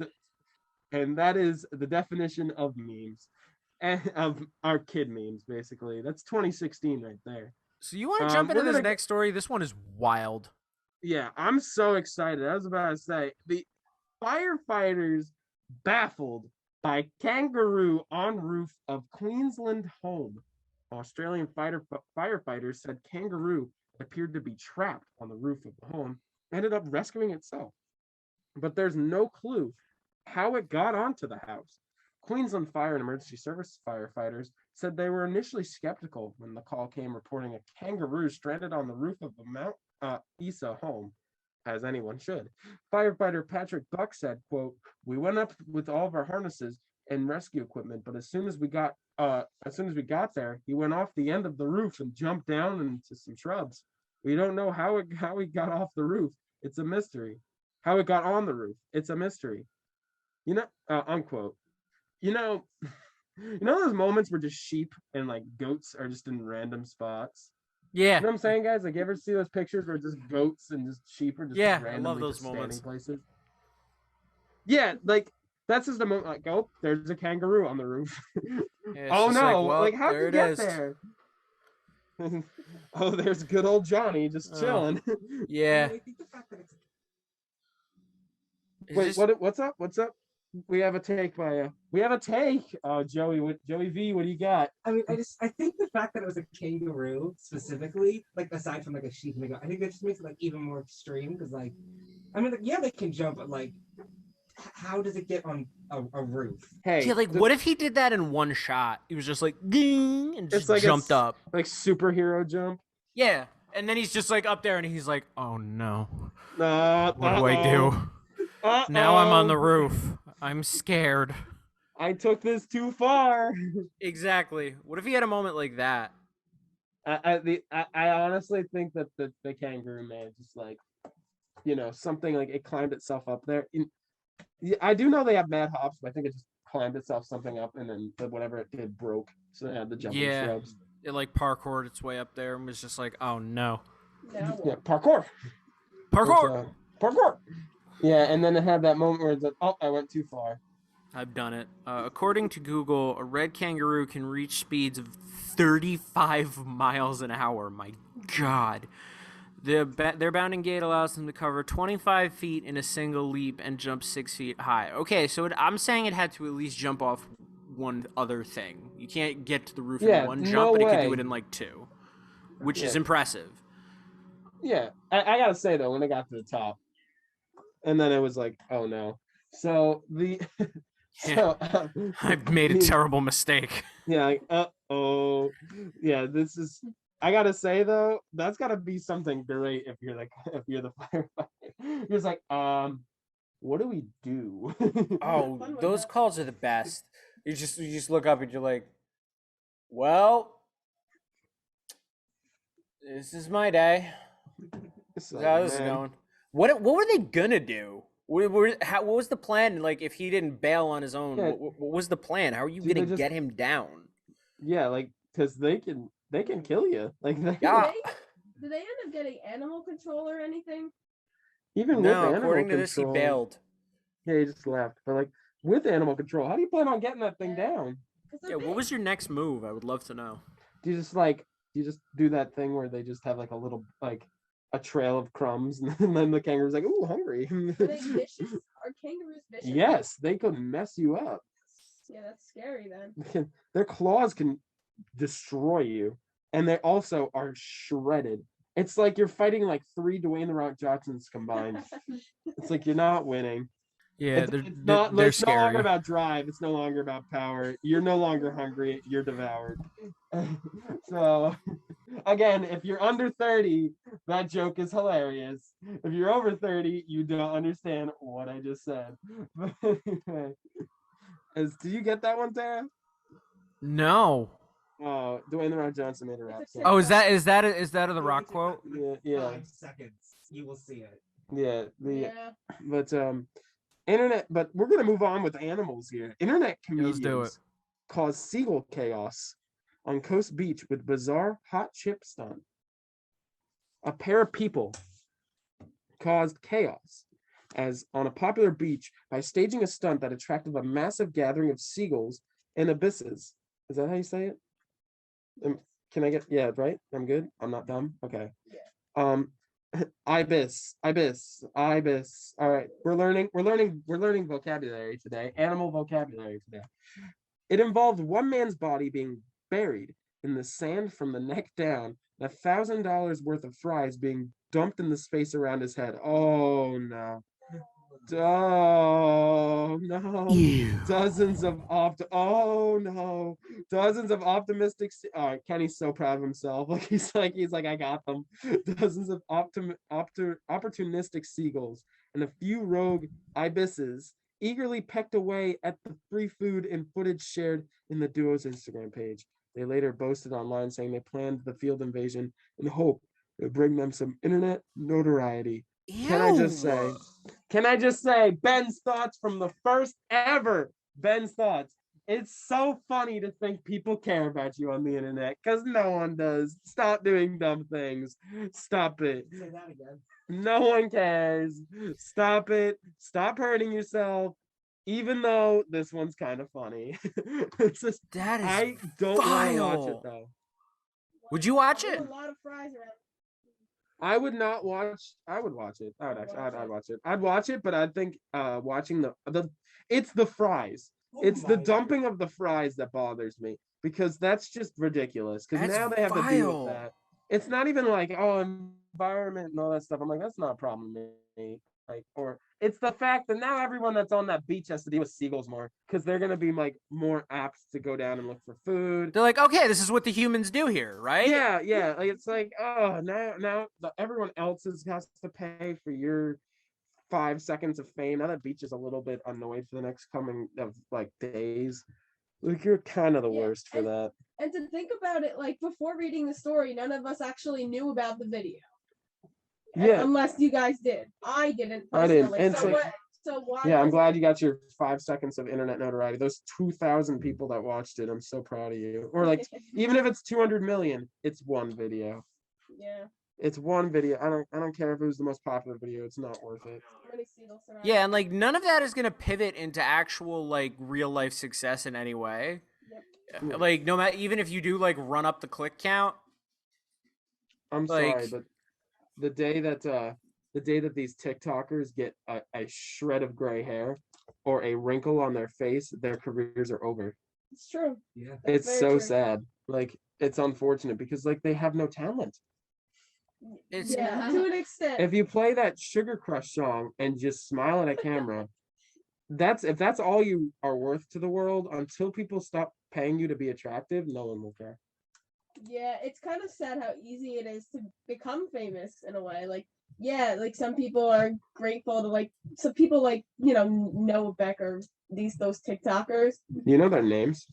And that is the definition of memes, and of our kid memes, basically. That's 2016 right there. So you want to jump into this next story? This one is wild. Yeah, I'm so excited. I was about to say, the firefighters baffled by kangaroo on roof of Queensland home. Australian firefighters said kangaroo appeared to be trapped on the roof of the home, ended up rescuing itself. But there's no clue how it got onto the house. Queensland Fire and Emergency Service firefighters said they were initially skeptical when the call came reporting a kangaroo stranded on the roof of the Mount Isa home, as anyone should. Firefighter Petruk said, quote, "We went up with all of our harnesses and rescue equipment, but as soon as we got there, he went off the end of the roof and jumped down into some shrubs. We don't know how he got off the roof. It's a mystery. How it got on the roof. It's a mystery." You know, unquote. You know those moments where just sheep and like goats are just in random spots. Yeah. You know what I'm saying, guys? Like, you ever see those pictures where just goats and just sheep are just randomly I love those moments. Places? Yeah, like, that's just the moment, like, oh, there's a kangaroo on the roof. Yeah, oh, no. Like, how'd you get there? Oh, there's good old Johnny just chilling. Yeah. Wait, what's up? We have a take by Joey V, what do you got? I mean, I think the fact that it was a kangaroo specifically, like aside from like a sheep and a goat, I think that just makes it like even more extreme because like, I mean, like, yeah, they can jump, but like, how does it get on a roof? Hey, yeah, like what if he did that in one shot? He was just like, ding, and just like jumped up, like superhero jump. Yeah, and then he's just like up there, and he's like, oh no, what do I do? Now I'm on the roof. I'm scared. I took this too far. Exactly. What if he had a moment like that? I honestly think that the kangaroo man just like, something like it climbed itself up there. I do know they have mad hops, but I think it just climbed itself something up, and then whatever it did broke. So they had the jumping shrubs. It like parkoured its way up there and was just like, oh no. Yeah, parkour. Parkour. Yeah, and then it had that moment where it's like, oh, I went too far. I've done it. According to Google, a red kangaroo can reach speeds of 35 miles an hour. My God. Their bounding gait allows them to cover 25 feet in a single leap and jump 6 feet high. Okay, so I'm saying it had to at least jump off one other thing. You can't get to the roof in one jump, but it could do it in like two, which is impressive. Yeah, I gotta say though, when it got to the top, and then it was like, oh no. So I've made a terrible mistake. Yeah, like, uh-oh. Yeah, I gotta say though, that's gotta be something great if you're the firefighter. You're just like, what do we do? Oh, Fun with those that. calls are the best. You just look up and you're like, well, this is my day. It's This is like, how this is man, going. What were they gonna do? What was the plan? Like, if he didn't bail on his own, Yeah. what was the plan? How are you Dude, they gonna just- get him down? yeah, like, because they can kill you. Like, they, Yeah. Did they end up getting animal control or anything? even with No, animal according to this, he control, bailed. yeah, he just left. But like with animal control, how do you plan on getting that thing down? 'Cause they're Yeah, what big. was your next move? I would love to know. Do you just do that thing where they just have like a little like a trail of crumbs, and then the kangaroo's like, "Ooh, hungry." Are they vicious? Are kangaroos vicious? Yes, they could mess you up. Yeah, that's scary then. Their claws can destroy you, and they also are shredded. It's like you're fighting like 3 Dwayne the Rock Johnsons combined. It's like you're not winning. Yeah, It's they're it's they're no longer scary. about drive. It's no longer about power. You're no longer hungry. You're devoured. So, again, if you're under 30, that joke is hilarious. If you're over 30, you don't understand what I just said. But anyway, do you get that one, Tara? No. Oh, Dwayne the Rock Johnson made a rap It's a song. Oh, is that a The Rock quote? Yeah. 5 seconds. You will see it. Yeah, Yeah. but internet. But we're gonna move on with animals here. Internet Yeah, let's do comedians cause seagull chaos on Coast Beach with bizarre hot chip stunt. A pair of people caused chaos as on a popular beach by staging a stunt that attracted a massive gathering of seagulls in abysses. Is that how you say it? Can I get right? I'm good. I'm not dumb. Okay. Ibis. All right. We're learning vocabulary today. Animal vocabulary today. It involved one man's body being buried in the sand from the neck down, and $1,000 worth of fries being dumped in the space around his head. Oh no. Oh no. Ew. Dozens of optimistic Kenny's so proud of himself. Like he's like I got them. Dozens of opportunistic seagulls and a few rogue ibises eagerly pecked away at the free food in footage shared in the duo's Instagram page. They later boasted online saying they planned the field invasion in the hope it would bring them some internet notoriety. Can I just say Ben's thoughts from the first ever Ben's thoughts. It's so funny to think people care about you on the internet because no one does. Stop doing dumb things. Stop it. Say that again. No one cares. Stop it. Stop hurting yourself. Even though this one's kind of funny. It's just, That is I don't want to watch it vile. though. Would you watch There's it? a lot of fries around. I would not watch. I would watch it. I'd watch it. I'd watch it, but I think watching it's the fries. Oh It's the my dumping of the fries that bothers me because that's just ridiculous. Because That's now they have to deal vile. with that. It's not even like environment and all that stuff. I'm like that's not a problem to me. Like or it's the fact that now everyone that's on that beach has to deal with seagulls more because they're gonna be like more apt to go down and look for food. They're like, okay, this is what the humans do here, right? Yeah. Like it's like, oh, now everyone else has to pay for your 5 seconds of fame. Now that beach is a little bit annoyed for the next coming of like days. Like you're kind of the Yeah, worst for that. And to think about it, like before reading the story, none of us actually knew about the video. Yeah. Unless you guys did. I didn't I didn't. personally. And So it's why Yeah, I'm was glad it- you got your 5 seconds of internet notoriety. Those 2,000 people that watched it, I'm so proud of you. Or like, even if it's 200 million, it's one video. Yeah. It's one video. I don't care if it was the most popular video. It's not worth it. Many seagulls around. Yeah, and like none of that is gonna pivot into actual like real life success in any way. Yep. Like no matter even if you do like run up the click count. I'm Like- sorry, but the day that these TikTokers get a shred of gray hair or a wrinkle on their face, their careers are over. It's true. Yeah. It's very so true. sad. Like it's unfortunate because like they have no talent. It's Yeah, to an extent. If you play that Sugar Crush song and just smile at a camera, if that's all you are worth to the world, until people stop paying you to be attractive, no one will care. Yeah, it's kind of sad how easy it is to become famous in a way. Like, yeah, like some people are grateful to like some people like, Noah Becker, those TikTokers. You know their names?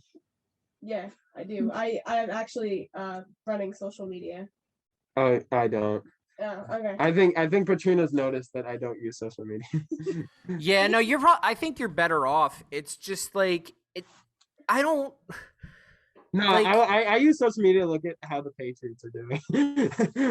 Yeah, I do. I'm actually running social media. Oh, I don't. Oh, okay. I think Patrina's noticed that I don't use social media. Yeah, no, I think you're better off. It's just like I don't No, like. I use social media to look at how the Patriots are doing.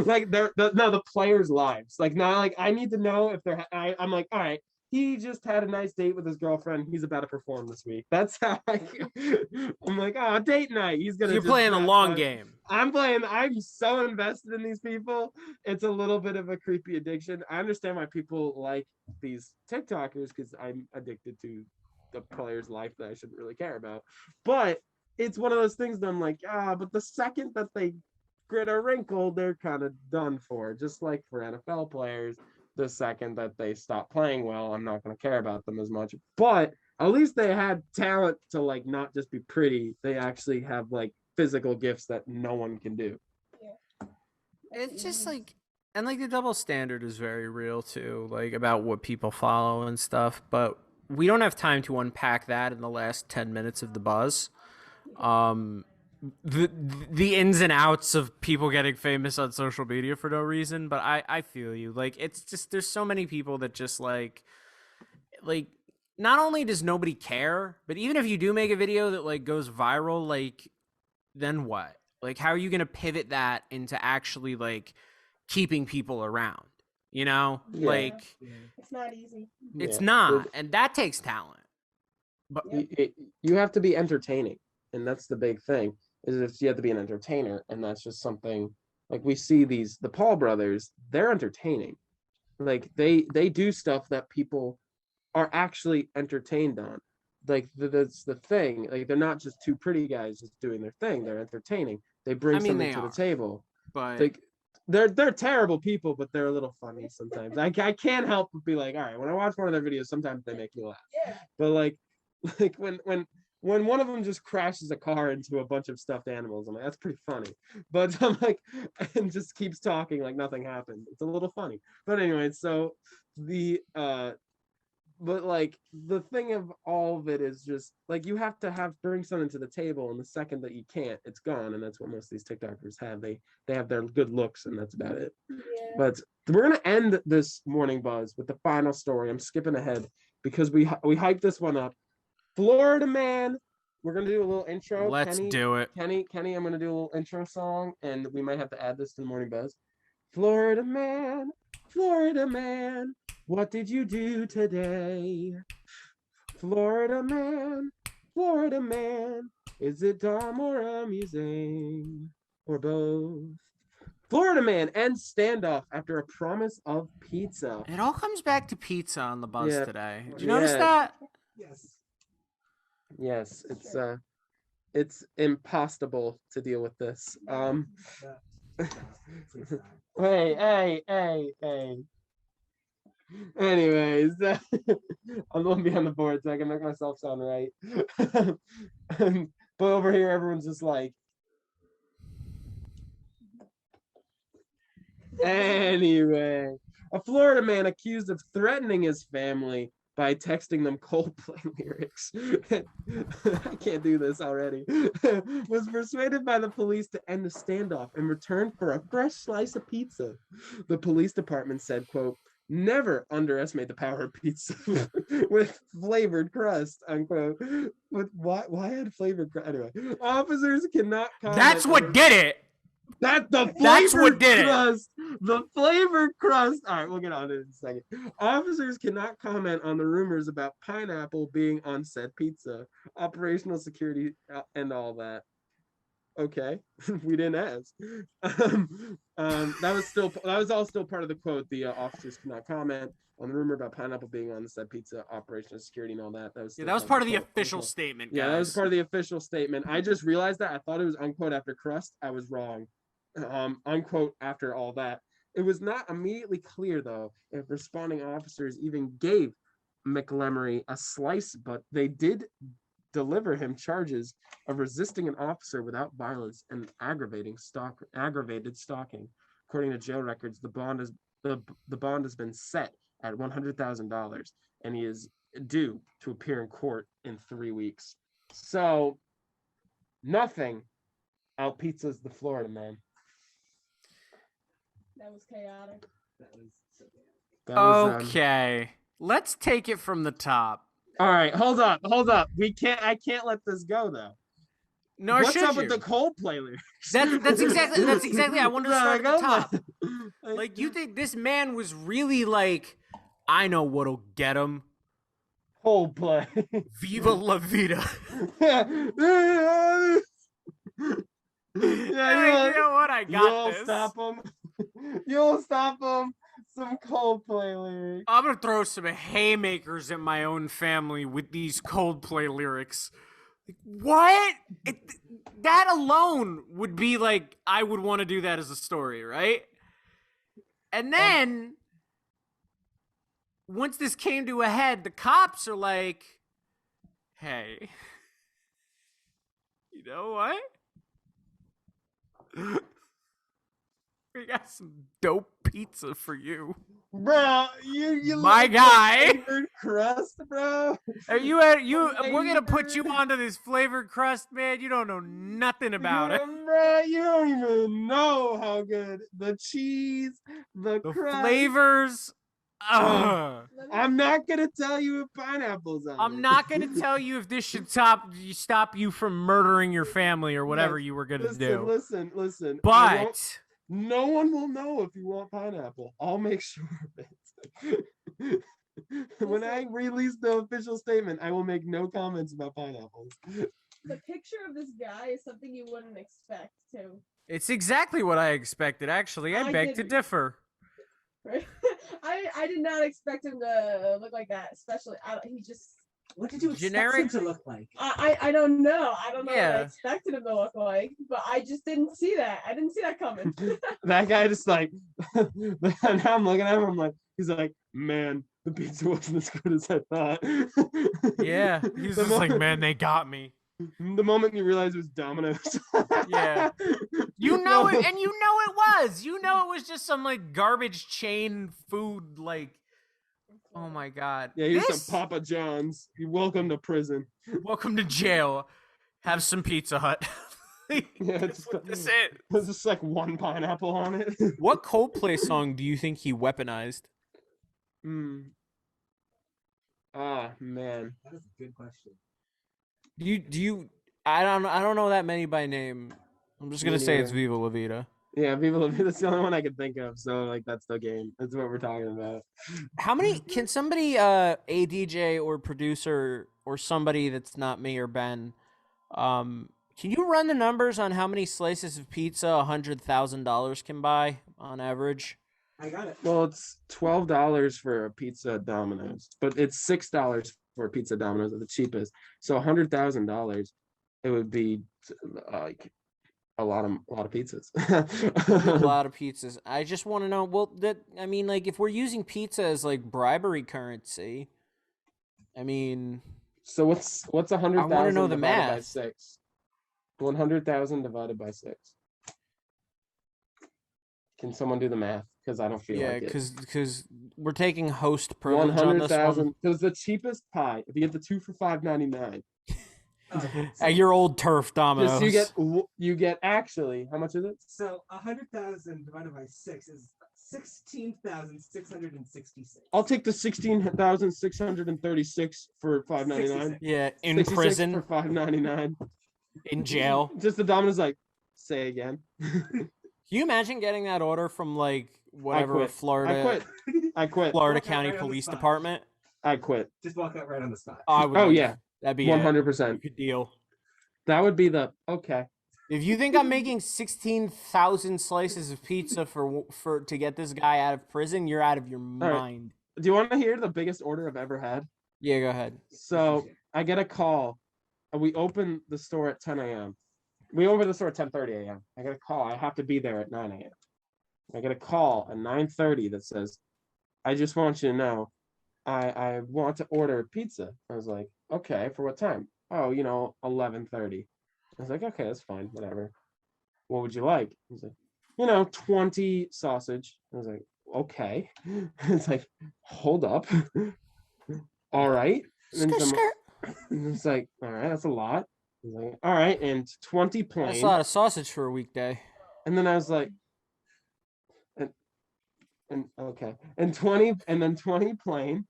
Like the players' lives. Like now, like I need to know if they're. I'm like, all right, he just had a nice date with his girlfriend. He's about to perform this week. That's how I'm like, oh, date night. He's gonna. You're just playing the long game. I'm playing. I'm so invested in these people. It's a little bit of a creepy addiction. I understand why people like these TikTokers because I'm addicted to the player's life that I shouldn't really care about. But it's one of those things that I'm like, but the second that they grit a wrinkle, they're kind of done for. Just like for NFL players, the second that they stop playing well, I'm not going to care about them as much. But at least they had talent to like not just be pretty. They actually have like physical gifts that no one can do. Yeah. It's just like, and like the double standard is very real too, like about what people follow and stuff. But we don't have time to unpack that in the last 10 minutes of the buzz. The ins and outs of people getting famous on social media for no reason, but I feel you. Like it's just there's so many people that just like not only does nobody care, but even if you do make a video that like goes viral, like then what? Like how are you gonna pivot that into actually like keeping people around? Yeah. Like it's not easy. it's Yeah. not, and that takes talent. But you have to be entertaining, and that's the big thing. Is if you have to be an entertainer, and that's just something like we see the Paul brothers. They're entertaining, like they do stuff that people are actually entertained on. Like that's the thing. Like they're not just two pretty guys just doing their thing. They're entertaining. They bring something to the table. But Like they're terrible people, but they're a little funny sometimes. I can't help but be like, all right, when I watch one of their videos, sometimes they make me laugh. Yeah. But like when one of them just crashes a car into a bunch of stuffed animals, I'm like, that's pretty funny. But I'm like, and just keeps talking like nothing happened. It's a little funny. But anyway, so but like the thing of all of it is just like you have to bring something to the table, and the second that you can't, it's gone. And that's what most of these TikTokers have. They have their good looks, and that's about it. Yeah. But we're gonna end this morning buzz with the final story. I'm skipping ahead because we hyped this one up. Florida man. We're gonna do a little intro. let's do it. Kenny, I'm gonna do a little intro song, and we might have to add this to the morning buzz. Florida man, what did you do today? Florida man, is it dumb or amusing? Or both? Florida man ends standoff after a promise of pizza. It all comes back to pizza on the bus today. Did you Yeah. notice that? Yes. Yes, it's impossible to deal with this. Hey. Anyways, I'm gonna be on the board so I can make myself sound right. But over here, everyone's just like. Anyway, a Florida man accused of threatening his family by texting them Coldplay lyrics. I can't do this already. Was persuaded by the police to end the standoff in return for a fresh slice of pizza. The police department said, quote, "Never underestimate the power of pizza with flavored crust," unquote. With why had flavored crust? Anyway, officers cannot comment. That's what did it. That's what did it. The flavored crust. All right, we'll get on to it in a second. Officers cannot comment on the rumors about pineapple being on said pizza, operational security, and all that. Okay, we didn't ask. That was all still part of the quote. The officers cannot comment on the rumor about pineapple being on the said pizza, operational security, and all that. That was part of the official statement. Guys. Yeah, that was part of the official statement. I just realized that I thought it was unquote after crust. I was wrong. Unquote after all that. It was not immediately clear though if responding officers even gave McLemery a slice, but they did deliver him charges of resisting an officer without violence and aggravated stalking. According to jail records, the bond has been set at $100,000, and he is due to appear in court in 3 weeks. So nothing outpizzas the Florida man. That was chaotic. That was so bad. That was, Okay. Let's take it from the top. all right, hold up. I can't let this go though. Nor What's should up you. with the Coldplay lyrics? That's exactly. I wanted to start at the top. Like, Like, you think this man was really like, I know what'll get him. Coldplay. Viva la vida. Yeah, You know what? I got you'll this. stop him. You'll stop him. Some Coldplay lyrics. I'm gonna throw some haymakers at my own family with these Coldplay lyrics. Like, what? That alone would be like, I would want to do that as a story, right? And then, once this came to a head, the cops are like, hey, you know what? We got some dope pizza for you. Bro, you My like guy. flavored crust, bro. Are you we're gonna put you onto this flavored crust, man. You don't know nothing about it. Bro, you don't even know how good the cheese, the The crust. flavors. Ugh. I'm not gonna tell you if pineapple's on I'm it. not gonna tell you if this should stop you from murdering your family or whatever you were gonna do. Listen. But No one will know if you want pineapple. I'll make sure of it. When I release the official statement, I will make no comments about pineapples. The picture of this guy is something you wouldn't expect too. it's exactly what I expected. Actually, I beg to didn't. differ. Right? I did not expect him to look like that. Especially, he just. What did you expect Generic? him to look like? I don't know. I don't know what Yeah. I expected him to look like, but I just didn't see that. I didn't see that coming. That guy just like, now I'm looking at him, I'm like, he's like, man, the pizza wasn't as good as I thought. Yeah, he's The just like, moment- man, they got me. The moment you realize it was Domino's. Yeah. You know it, and you know it was. You know it was just some like garbage chain food. Like, oh my god. Yeah, here's This- some Papa John's. You're welcome to prison. Welcome to jail. Have some Pizza Hut. it's That's it. There's just like one pineapple on it. What Coldplay song do you think he weaponized? Ah, man. That is a good question. Do you? I don't know that many by name. I'm just gonna Me say it's neither. Viva La Vida. Yeah, that's the only one I can think of. So like, that's the game. That's what we're talking about. How many? Can somebody, a DJ or producer or somebody that's not me or Ben, can you run the numbers on how many slices of pizza $100,000 can buy on average? I got it. Well, it's $12 for a pizza at Domino's, but it's $6 for a pizza at Domino's at the cheapest. So $100,000, it would be like a lot of pizzas. A lot of pizzas. I just want to know. Well, like, if we're using pizza as like bribery currency, I mean, So what's 100,000? I wanna know the divided by math. 6? 100,000 divided by 6. Can someone do the math? Because I don't feel yeah, like it. because we're taking host privilege on this one. Because the cheapest pie, if you get the 2 for $5.99, At your old turf, Domino's. you get actually, how much is it? So 100,000 divided by 6 is 16,666. I'll take the 16,636 for $5.99. Yeah, in 66 prison, for $5.99. in jail. Just the Domino's like, say again. Can you imagine getting that order from like whatever quit. Florida I quit. Florida Okay, County right on the Police spot. Department? I quit. Just walk out right on the spot. I would Oh love yeah, it. That'd be 100%. a good deal. That would be the okay. If you think I'm making 16,000 slices of pizza for to get this guy out of prison, you're out of your right. mind. Do you want to hear the biggest order I've ever had? Yeah, go ahead. So I get a call. We open the store at 10 a.m. We open the store at 10:30 a.m. I get a call. I have to be there at 9 a.m. I get a call at 9:30 that says, "I just want you to know, I want to order pizza." I was like, "Okay, for what time?" oh, 11:30. I was like, okay, that's fine, whatever. What would you like? He's like, 20 sausage. I was like, okay. It's like, hold up. All right. And then it's like, all right, that's a lot. He's like, all right, and 20 plain. That's a lot of sausage for a weekday. And then I was like, and okay, and 20, and then 20 plain.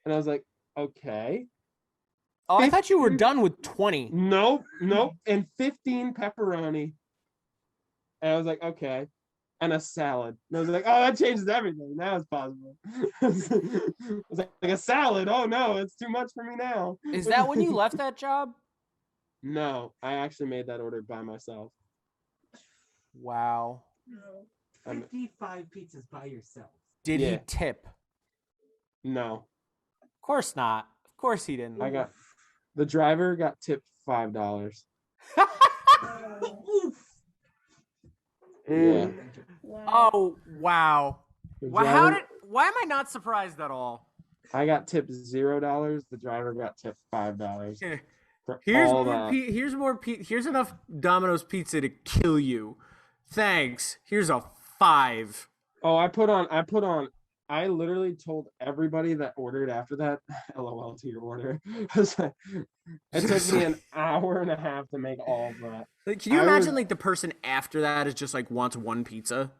And I was like, okay. Oh, I thought you were done with 20. Nope. And 15 pepperoni. And I was like, okay. And a salad. And I was like, oh, that changes everything. Now it's possible. I was like a salad. Oh no, it's too much for me now. Is that when you left that job? No, I actually made that order by myself. Wow. 55 pizzas by yourself. Did Yeah. he tip? No. Of course not. Of course he didn't. The driver got tipped $5. Yeah. Wow. Oh, wow. The Why driver- am I not surprised at all? I got tipped $0. The driver got tipped $5. For Here's all more that. here's enough Domino's pizza to kill you. Thanks. Here's a 5. Oh, I literally told everybody that ordered after that, LOL to your order. I was like, it took me an hour and a half to make all of that. Like, can you I imagine was- like the person after that is just like wants one pizza?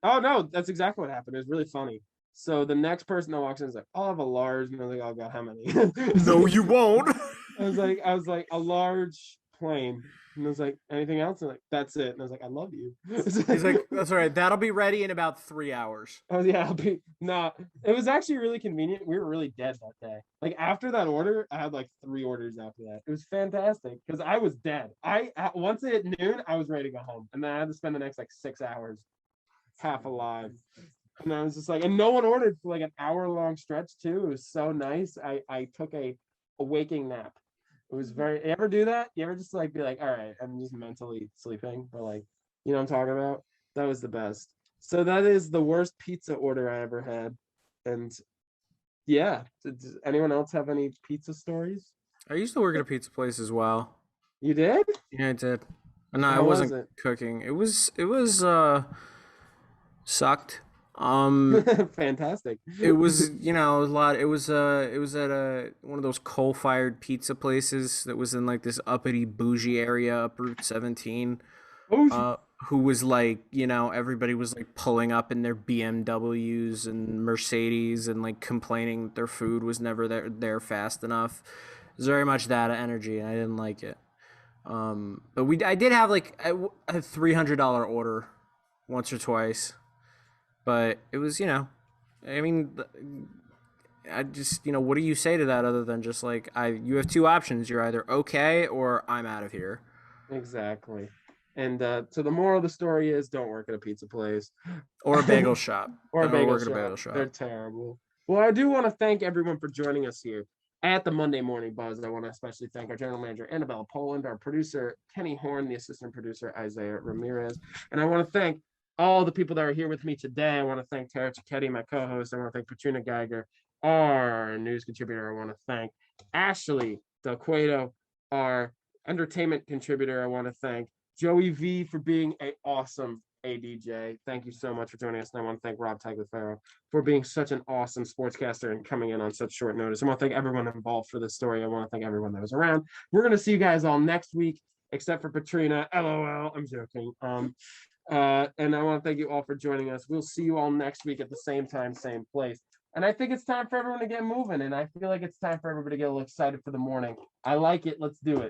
Oh no, that's exactly what happened. It was really funny. So the next person that walks in is like, I'll have a large, and I was like, oh god, how many? No, you won't. I was like a large plain. And I was like, anything else? And like, that's it. And I was like, I love you. He's like, that's all right. That'll be ready in about 3 hours. Oh yeah, it was actually really convenient. We were really dead that day. Like after that order, I had like 3 orders after that. It was fantastic because I was dead. Once it hit noon, I was ready to go home, and then I had to spend the next like 6 hours half alive. And I was just like, and no one ordered for like an hour-long stretch too. It was so nice. I took a waking nap. It was very. You ever do that? You ever just like be like, all right, I'm just mentally sleeping, but like, you know what I'm talking about? That was the best. So that is the worst pizza order I ever had. And yeah, does anyone else have any pizza stories? I used to work at a pizza place as well. You did? Yeah, I did. No, How I was wasn't it? cooking. It was sucked. Fantastic. It was, a lot. It was at one of those coal-fired pizza places that was in like this uppity bougie area up Route 17. Who was like, everybody was like pulling up in their BMWs and Mercedes and like complaining that their food was never there fast enough. It was very much that energy, and I didn't like it. But I did have like a $300 order once or twice. But it was, I mean, I just, what do you say to that other than just like, you have 2 options. You're either okay or I'm out of here. Exactly. And so the moral of the story is don't work at a pizza place. Or a bagel shop. Or a Don't bagel work at shop. a bagel shop. They're terrible. Well, I do want to thank everyone for joining us here at the Monday Morning Buzz. I want to especially thank our general manager, Annabella Poland, our producer, Kenny Horn, the assistant producer, Isaiah Ramirez. And I want to thank all the people that are here with me today. I want to thank Tara Cicchetti, my co-host. I want to thank Petruna Geiger, our news contributor. I want to thank Ashley Del Cueto, our entertainment contributor. I want to thank Joey V for being an awesome ADJ. Thank you so much for joining us. And I want to thank Rob Tagliaferro for being such an awesome sportscaster and coming in on such short notice. I want to thank everyone involved for this story. I want to thank everyone that was around. We're going to see you guys all next week, except for Petrina. LOL. I'm joking. And I want to thank you all for joining us. We'll see you all next week at the same time, same place. And I think it's time for everyone to get moving. And I feel like it's time for everybody to get a little excited for the morning. I like it. Let's do it.